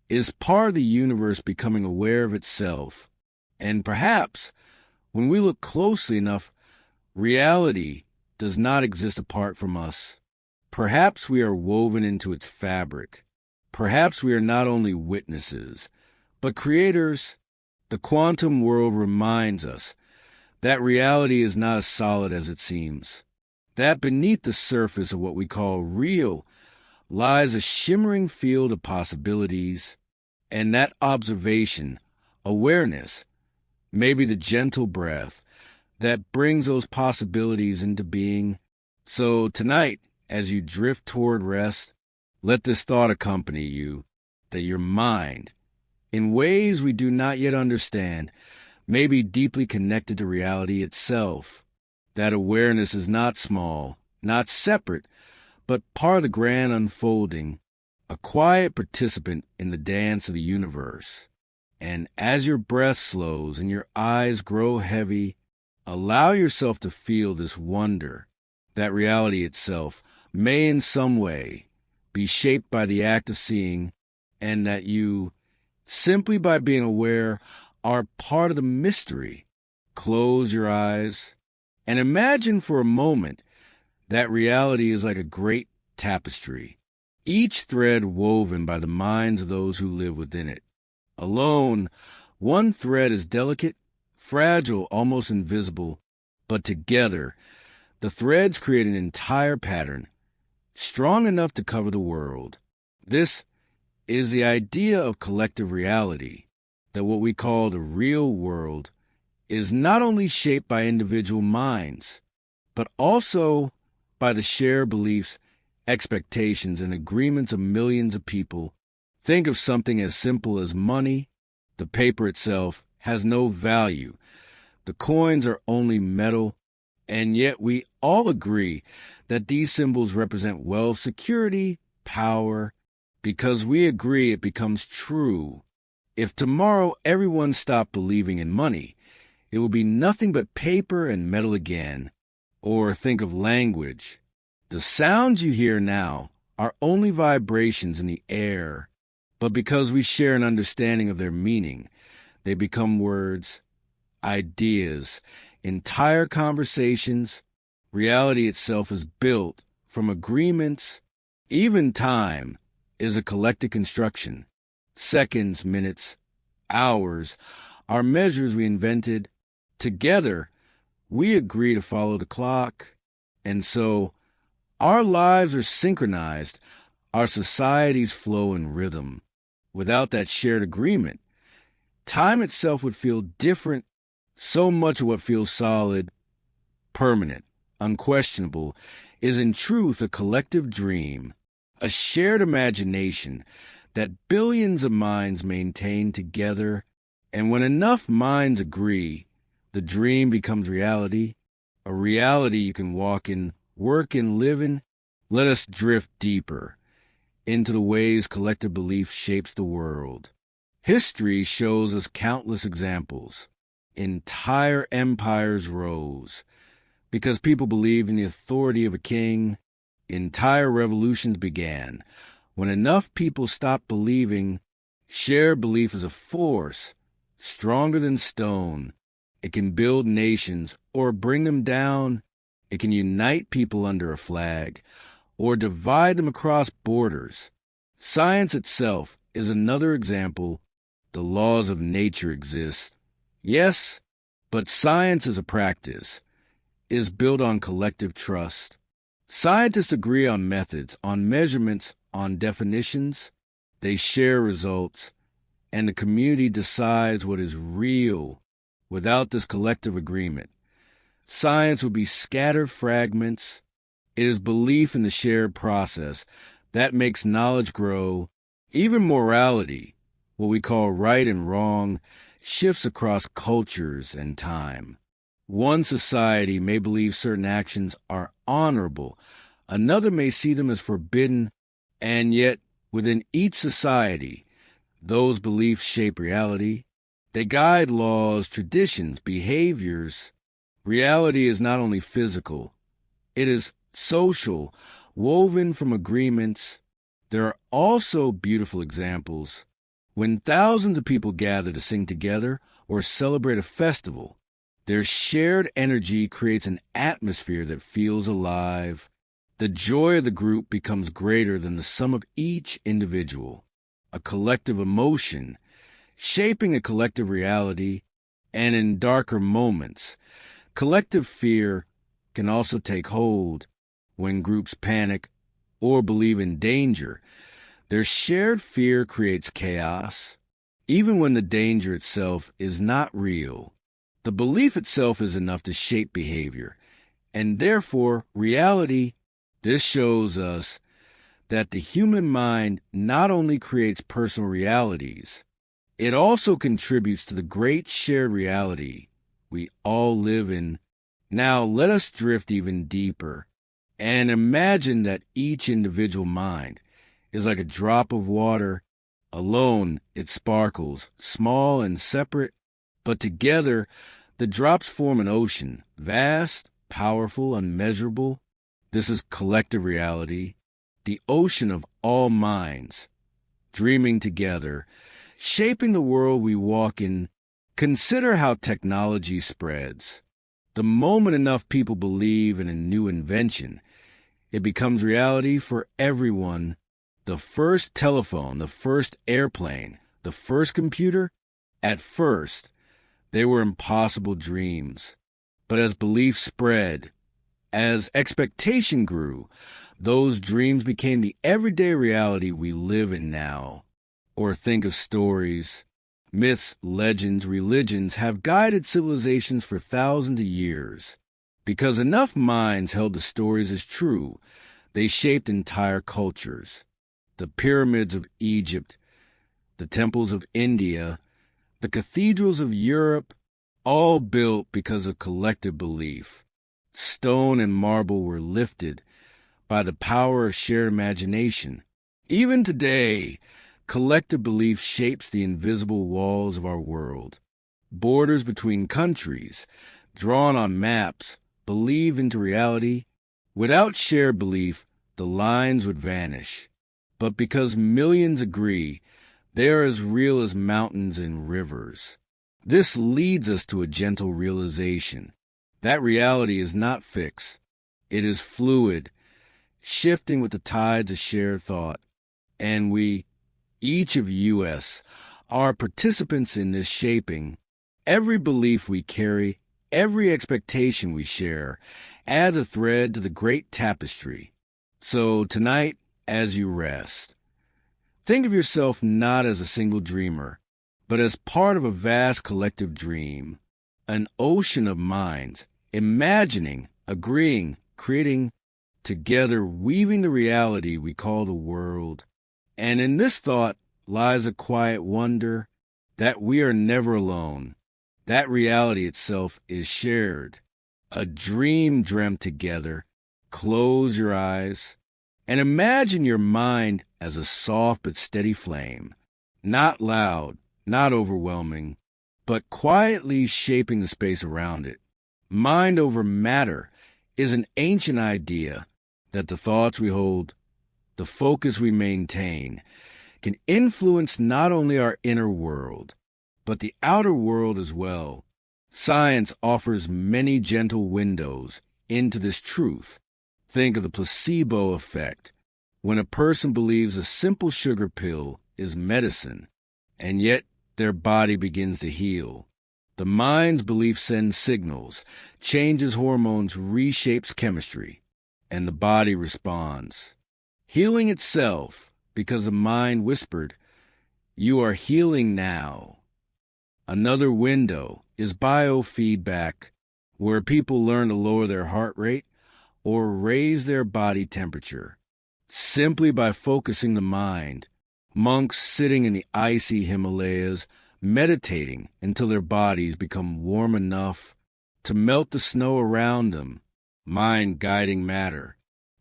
is part of the universe becoming aware of itself. And perhaps, when we look closely enough, reality does not exist apart from us. Perhaps we are woven into its fabric. Perhaps we are not only witnesses, but creators. The quantum world reminds us that reality is not as solid as it seems, that beneath the surface of what we call real lies a shimmering field of possibilities, and that observation, awareness, may be the gentle breath that brings those possibilities into being. So tonight, as you drift toward rest, let this thought accompany you, that your mind, in ways we do not yet understand, may be deeply connected to reality itself. That awareness is not small, not separate, but part of the grand unfolding a quiet participant in the dance of the universe. And as your breath slows and your eyes grow heavy, allow yourself to feel this wonder that reality itself may in some way be shaped by the act of seeing, and that you, simply by being aware, are part of the mystery. Close your eyes and imagine for a moment that reality is like a great tapestry, each thread woven by the minds of those who live within it. Alone, one thread is delicate, fragile, almost invisible, but together, the threads create an entire pattern, strong enough to cover the world. This is the idea of collective reality, that what we call the real world is not only shaped by individual minds, but also by the shared beliefs, expectations, and agreements of millions of people. Think of something as simple as money. The paper itself has no value. The coins are only metal, and yet we all agree that these symbols represent wealth, security, power. Because we agree, it becomes true. If tomorrow everyone stopped believing in money, it would be nothing but paper and metal again. Or think of language. The sounds you hear now are only vibrations in the air, but because we share an understanding of their meaning, they become words, ideas, entire conversations. Reality itself is built from agreements. Even time is a collective construction. Seconds, minutes, hours are measures we invented. Together, we agree to follow the clock. And so, our lives are synchronized. Our societies flow in rhythm. Without that shared agreement, time itself would feel different. So much of what feels solid, permanent, unquestionable, is in truth a collective dream, a shared imagination that billions of minds maintain together. And when enough minds agree, the dream becomes reality, a reality you can walk in, work in, live in. Let us drift deeper into the ways collective belief shapes the world. History shows us countless examples. Entire empires rose because people believed in the authority of a king. Entire revolutions began when enough people stopped believing. Shared belief is a force stronger than stone. It can build nations or bring them down. It can unite people under a flag or divide them across borders. Science itself is another example. The laws of nature exist. Yes, but science as a practice is built on collective trust. Scientists agree on methods, on measurements, on definitions. They share results, and the community decides what is real. Without this collective agreement, science would be scattered fragments. It is belief in the shared process that makes knowledge grow. Even morality, what we call right and wrong, shifts across cultures and time. One society may believe certain actions are honorable. Another may see them as forbidden. And yet, within each society, those beliefs shape reality. They guide laws, traditions, behaviors. Reality is not only physical, it is social, woven from agreements. There are also beautiful examples. When thousands of people gather to sing together or celebrate a festival, their shared energy creates an atmosphere that feels alive. The joy of the group becomes greater than the sum of each individual, a collective emotion, shaping a collective reality. And in darker moments, collective fear can also take hold. When groups panic or believe in danger, their shared fear creates chaos. Even when the danger itself is not real, the belief itself is enough to shape behavior, and therefore reality. This shows us that the human mind not only creates personal realities, it also contributes to the great shared reality we all live in. Now let us drift even deeper and imagine that each individual mind is like a drop of water. Alone, it sparkles, small and separate, but together, the drops form an ocean, vast, powerful, unmeasurable. This is collective reality, the ocean of all minds, dreaming together, shaping the world we walk in. Consider how technology spreads. The moment enough people believe in a new invention, it becomes reality for everyone. The first telephone, the first airplane, the first computer, at first, they were impossible dreams. But as belief spread, as expectation grew, those dreams became the everyday reality we live in now. Or think of stories. Myths, legends, religions have guided civilizations for thousands of years. Because enough minds held the stories as true, they shaped entire cultures. The pyramids of Egypt, the temples of India, the cathedrals of Europe, all built because of collective belief. Stone and marble were lifted by the power of shared imagination. Even today, collective belief shapes the invisible walls of our world. Borders between countries, drawn on maps, believed into reality. Without shared belief, the lines would vanish. But because millions agree, they are as real as mountains and rivers. This leads us to a gentle realization. That reality is not fixed. It is fluid, shifting with the tides of shared thought. And we, each of us, are participants in this shaping. Every belief we carry, every expectation we share, adds a thread to the great tapestry. So tonight, as you rest, think of yourself not as a single dreamer, but as part of a vast collective dream, an ocean of minds, imagining, agreeing, creating, together weaving the reality we call the world. And in this thought lies a quiet wonder that we are never alone. That reality itself is shared, a dream dreamt together. Close your eyes and imagine your mind as a soft but steady flame, not loud, not overwhelming, but quietly shaping the space around it. Mind over matter is an ancient idea that the thoughts we hold, the focus we maintain, can influence not only our inner world, but the outer world as well. Science offers many gentle windows into this truth. Think of the placebo effect, when a person believes a simple sugar pill is medicine, and yet their body begins to heal. The mind's belief sends signals, changes hormones, reshapes chemistry, and the body responds. Healing itself, because the mind whispered, "You are healing now." Another window is biofeedback, where people learn to lower their heart rate or raise their body temperature simply by focusing the mind. Monks sitting in the icy Himalayas, meditating until their bodies become warm enough to melt the snow around them. Mind guiding matter,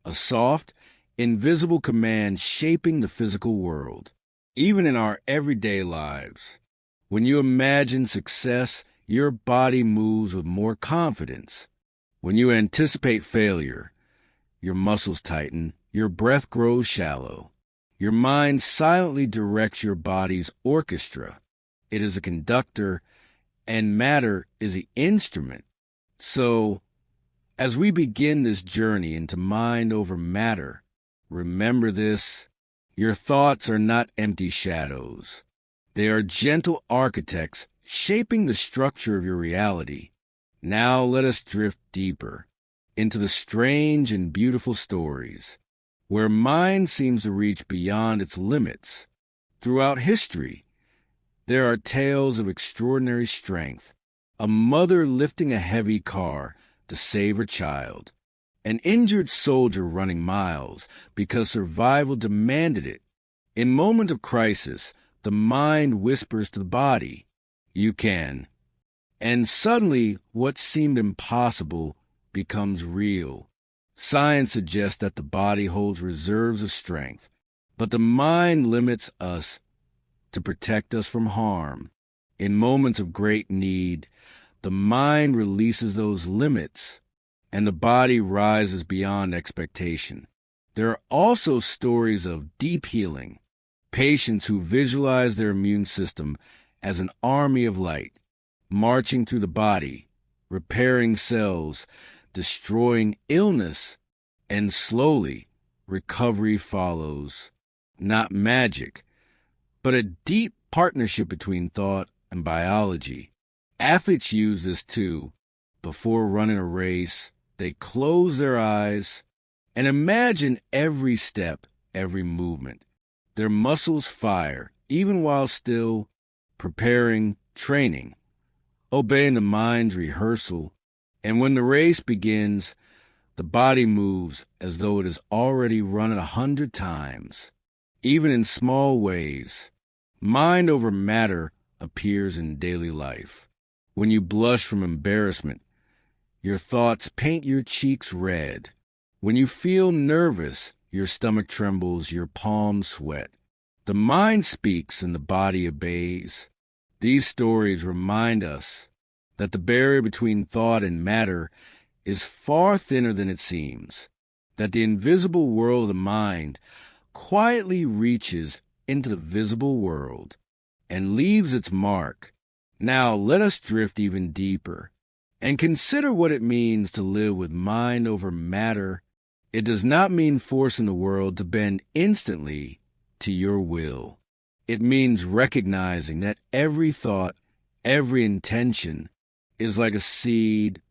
a soft, invisible command shaping the physical world, even in our everyday lives. When you imagine success, your body moves with more confidence. When you anticipate failure, your muscles tighten, your breath grows shallow. Your mind silently directs your body's orchestra. It is a conductor, and matter is the instrument. So, as we begin this journey into mind over matter, remember this: your thoughts are not empty shadows. They are gentle architects shaping the structure of your reality. Now let us drift deeper into the strange and beautiful stories, where mind seems to reach beyond its limits. Throughout history, there are tales of extraordinary strength. A mother lifting a heavy car to save her child. An injured soldier running miles because survival demanded it. In moments of crisis, the mind whispers to the body, "You can." And suddenly, what seemed impossible becomes real. Science suggests that the body holds reserves of strength, But the mind limits us to protect us from harm. In moments of great need, the mind releases those limits, and the body rises beyond expectation. There are also stories of deep healing, patients who visualize their immune system as an army of light, marching through the body, repairing cells, destroying illness, and slowly recovery follows. Not magic, but a deep partnership between thought and biology. Athletes use this too. Before running a race, they close their eyes and imagine every step, every movement. Their muscles fire, even while still preparing, training, obeying the mind's rehearsal. And when the race begins, the body moves as though it has already run it 100 times. Even in small ways, mind over matter appears in daily life. When you blush from embarrassment, your thoughts paint your cheeks red. When you feel nervous, your stomach trembles, your palms sweat. The mind speaks and the body obeys. These stories remind us that the barrier between thought and matter is far thinner than it seems, that the invisible world of the mind quietly reaches into the visible world and leaves its mark. Now let us drift even deeper and consider what it means to live with mind over matter. It does not mean forcing the world to bend instantly to your will. It means recognizing that every thought, every intention is like a seed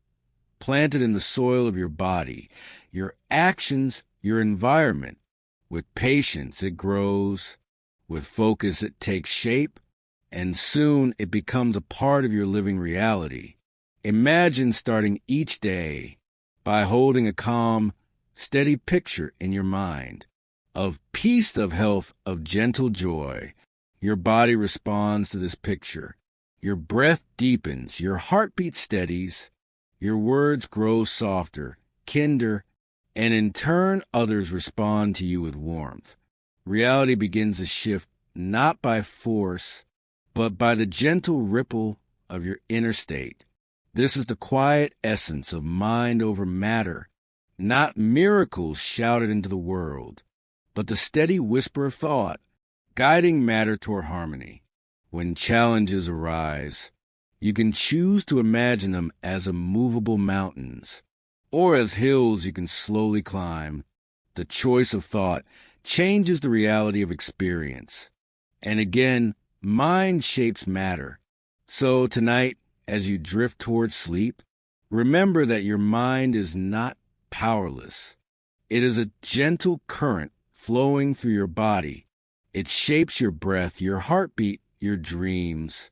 planted in the soil of your body, your actions, your environment. With patience, it grows. With focus, it takes shape, and soon it becomes a part of your living reality. Imagine starting each day by holding a calm, steady picture in your mind of peace, of health, of gentle joy. Your body responds to this picture. Your breath deepens, your heartbeat steadies, your words grow softer, kinder, and in turn others respond to you with warmth. Reality begins to shift not by force, but by the gentle ripple of your inner state. This is the quiet essence of mind over matter, not miracles shouted into the world, but the steady whisper of thought, guiding matter toward harmony. When challenges arise, you can choose to imagine them as immovable mountains, or as hills you can slowly climb. The choice of thought changes the reality of experience. And again, mind shapes matter. So tonight, as you drift toward sleep, remember that your mind is not powerless. It is a gentle current flowing through your body. It shapes your breath, your heartbeat, your dreams,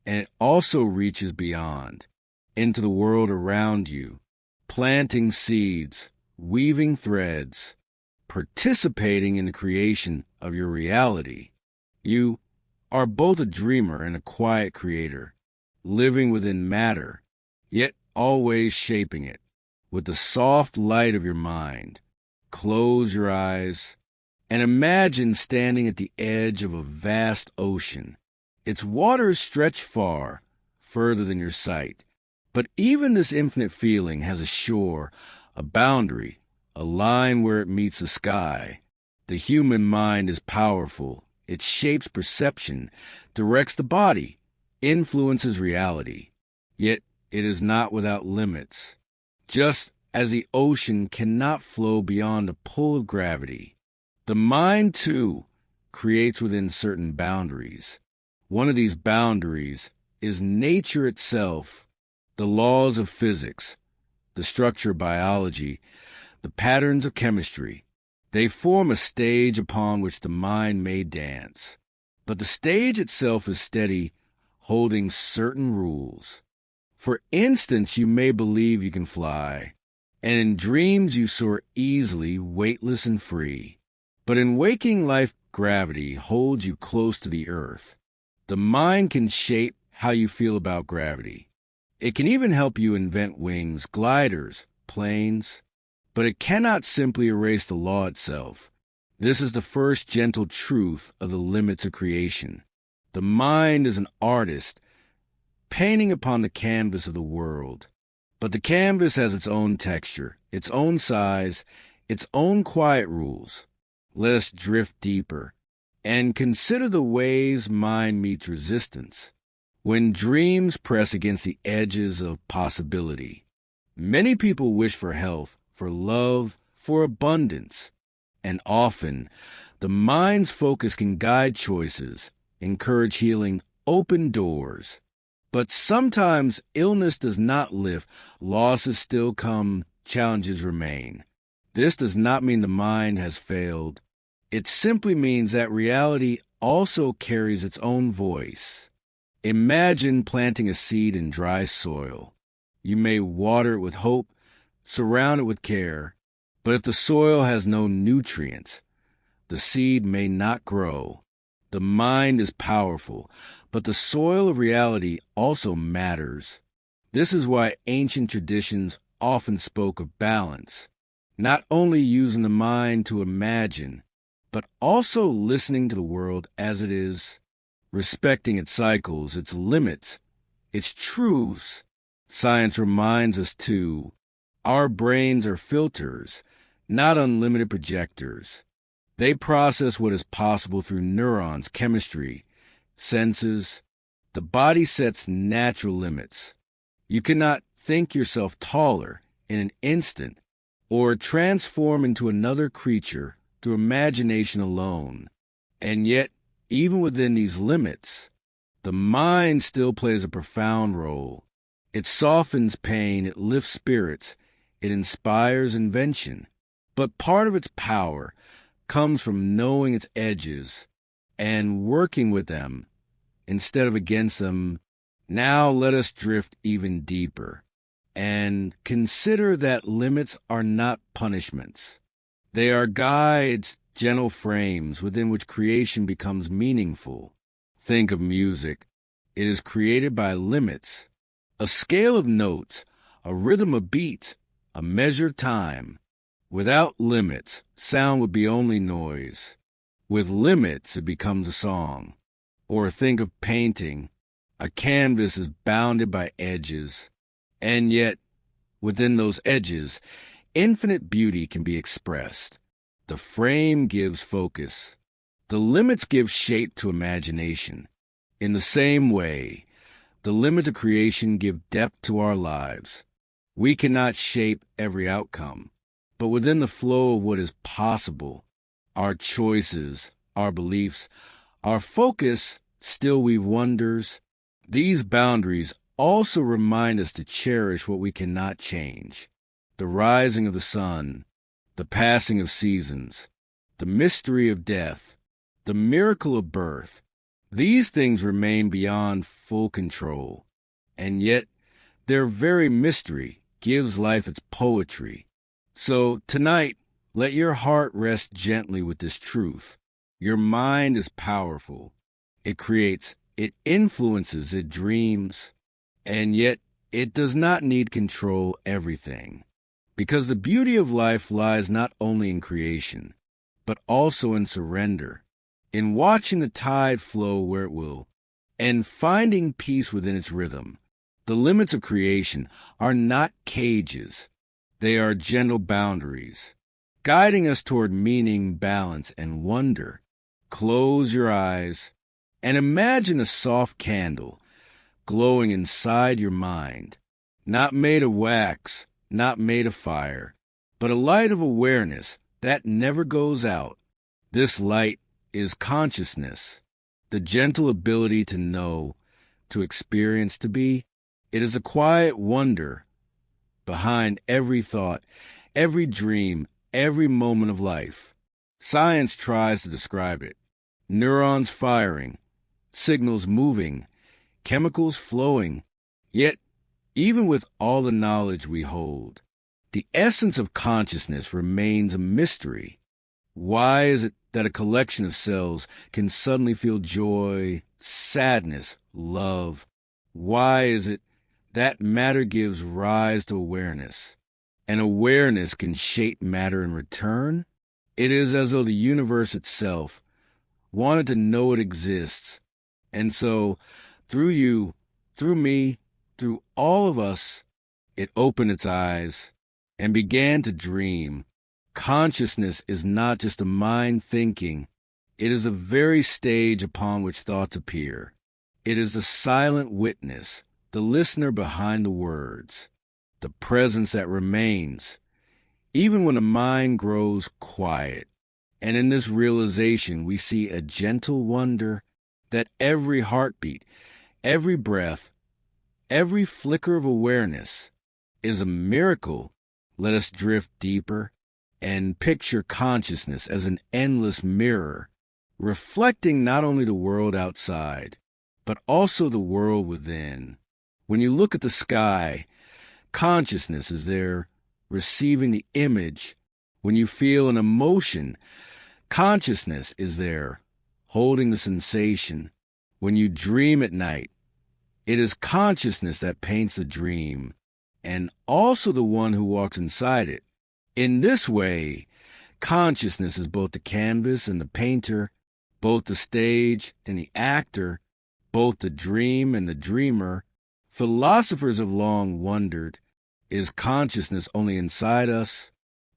and it also reaches beyond, into the world around you, planting seeds, weaving threads, participating in the creation of your reality. You are both a dreamer and a quiet creator, living within matter, yet always shaping it with the soft light of your mind. Close your eyes and imagine standing at the edge of a vast ocean. Its waters stretch far, further than your sight. But even this infinite feeling has a shore, a boundary, a line where it meets the sky. The human mind is powerful. It shapes perception, directs the body, influences reality. Yet it is not without limits. Just as the ocean cannot flow beyond the pull of gravity, the mind, too, creates within certain boundaries. One of these boundaries is nature itself, the laws of physics, the structure of biology, the patterns of chemistry. They form a stage upon which the mind may dance. But the stage itself is steady, holding certain rules. For instance, you may believe you can fly, and in dreams you soar easily, weightless and free. But in waking life, gravity holds you close to the earth. The mind can shape how you feel about gravity. It can even help you invent wings, gliders, planes, but it cannot simply erase the law itself. This is the first gentle truth of the limits of creation. The mind is an artist painting upon the canvas of the world. But the canvas has its own texture, its own size, its own quiet rules. Let us drift deeper and consider the ways mind meets resistance. When dreams press against the edges of possibility, many people wish for health, for love, for abundance. And often, the mind's focus can guide choices, encourage healing, open doors. But sometimes illness does not lift, losses still come, challenges remain. This does not mean the mind has failed. It simply means that reality also carries its own voice. Imagine planting a seed in dry soil. You may water it with hope, surround it with care, but if the soil has no nutrients, the seed may not grow. The mind is powerful, but the soil of reality also matters. This is why ancient traditions often spoke of balance, not only using the mind to imagine, but also listening to the world as it is, respecting its cycles, its limits, its truths. Science reminds us, too, our brains are filters, not unlimited projectors. They process what is possible through neurons, chemistry, senses. The body sets natural limits. You cannot think yourself taller in an instant or transform into another creature through imagination alone. And yet, even within these limits, the mind still plays a profound role. It softens pain, it lifts spirits, it inspires invention. But part of its power comes from knowing its edges and working with them instead of against them. Now let us drift even deeper and consider that limits are not punishments. They are guides, gentle frames within which creation becomes meaningful. Think of music. It is created by limits, a scale of notes, a rhythm of beats, a measure of time. Without limits, sound would be only noise. With limits, it becomes a song. Or think of painting. A canvas is bounded by edges, and yet, within those edges, infinite beauty can be expressed. The frame gives focus. The limits give shape to imagination. In the same way, the limits of creation give depth to our lives. We cannot shape every outcome, but within the flow of what is possible, our choices, our beliefs, our focus still weave wonders. These boundaries also remind us to cherish what we cannot change. The rising of the sun, the passing of seasons, the mystery of death, the miracle of birth. These things remain beyond full control, and yet their very mystery gives life its poetry. So tonight, let your heart rest gently with this truth. Your mind is powerful. It creates, it influences, it dreams, and yet it does not need control everything. Because the beauty of life lies not only in creation, but also in surrender, in watching the tide flow where it will, and finding peace within its rhythm. The limits of creation are not cages. They are gentle boundaries, guiding us toward meaning, balance, and wonder. Close your eyes and imagine a soft candle glowing inside your mind, not made of wax, not made of fire, but a light of awareness that never goes out. This light is consciousness, the gentle ability to know, to experience, to be. It is a quiet wonder behind every thought, every dream, every moment of life. Science tries to describe it. Neurons firing, signals moving, chemicals flowing. Yet, even with all the knowledge we hold, the essence of consciousness remains a mystery. Why is it that a collection of cells can suddenly feel joy, sadness, love? Why is it that matter gives rise to awareness, and awareness can shape matter in return? It is as though the universe itself wanted to know it exists. And so, through you, through me, through all of us, it opened its eyes and began to dream. Consciousness is not just a mind thinking, it is the very stage upon which thoughts appear. It is the silent witness, the listener behind the words, the presence that remains, even when the mind grows quiet. And in this realization, we see a gentle wonder that every heartbeat, every breath, every flicker of awareness is a miracle. Let us drift deeper and picture consciousness as an endless mirror, reflecting not only the world outside, but also the world within. When you look at the sky, consciousness is there receiving the image. When you feel an emotion, consciousness is there holding the sensation. When you dream at night, it is consciousness that paints the dream, and also the one who walks inside it. In this way, consciousness is both the canvas and the painter, both the stage and the actor, both the dream and the dreamer. Philosophers have long wondered, is consciousness only inside us,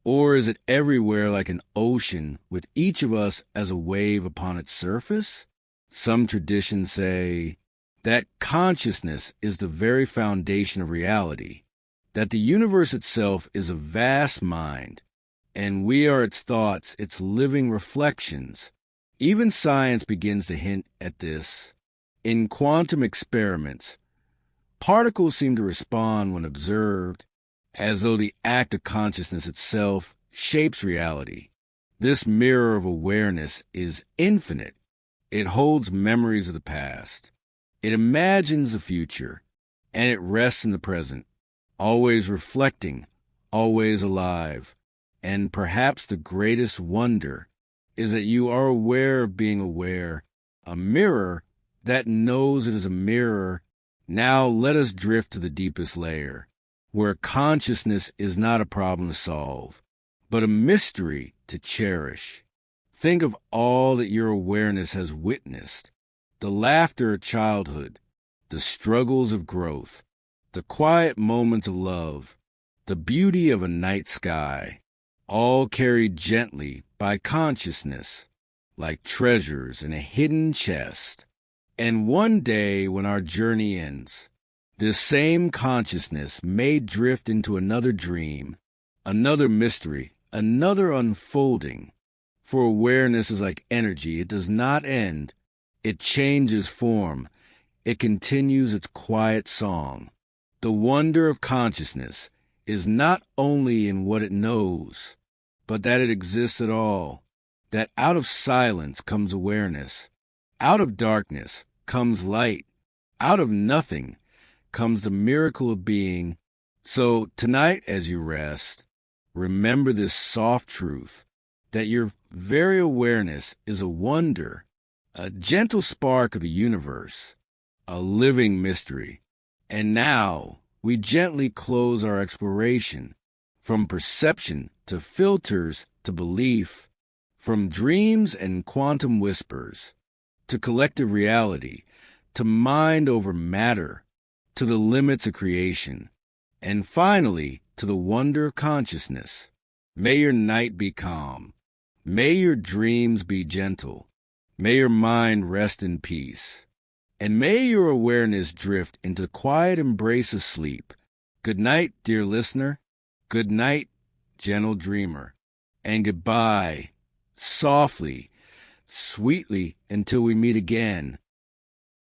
or is it everywhere like an ocean with each of us as a wave upon its surface? Some traditions say that consciousness is the very foundation of reality, that the universe itself is a vast mind, and we are its thoughts, its living reflections. Even science begins to hint at this. In quantum experiments, particles seem to respond when observed, as though the act of consciousness itself shapes reality. This mirror of awareness is infinite. It holds memories of the past. It imagines the future, and it rests in the present, always reflecting, always alive. And perhaps the greatest wonder is that you are aware of being aware, a mirror that knows it is a mirror. Now let us drift to the deepest layer, where consciousness is not a problem to solve, but a mystery to cherish. Think of all that your awareness has witnessed: the laughter of childhood, the struggles of growth, the quiet moments of love, the beauty of a night sky, all carried gently by consciousness, like treasures in a hidden chest. And one day, when our journey ends, this same consciousness may drift into another dream, another mystery, another unfolding. For awareness is like energy. It does not end. It changes form. It continues its quiet song. The wonder of consciousness is not only in what it knows, but that it exists at all, that out of silence comes awareness, out of darkness comes light, out of nothing comes the miracle of being. So tonight, as you rest, remember this soft truth, that your very awareness is a wonder, a gentle spark of the universe, a living mystery. And now we gently close our exploration, from perception to filters to belief, from dreams and quantum whispers to collective reality, to mind over matter, to the limits of creation, and finally to the wonder of consciousness. May your night be calm. May your dreams be gentle. May your mind rest in peace. And may your awareness drift into the quiet embrace of sleep. Good night, dear listener. Good night, gentle dreamer. And goodbye, softly, sweetly, until we meet again.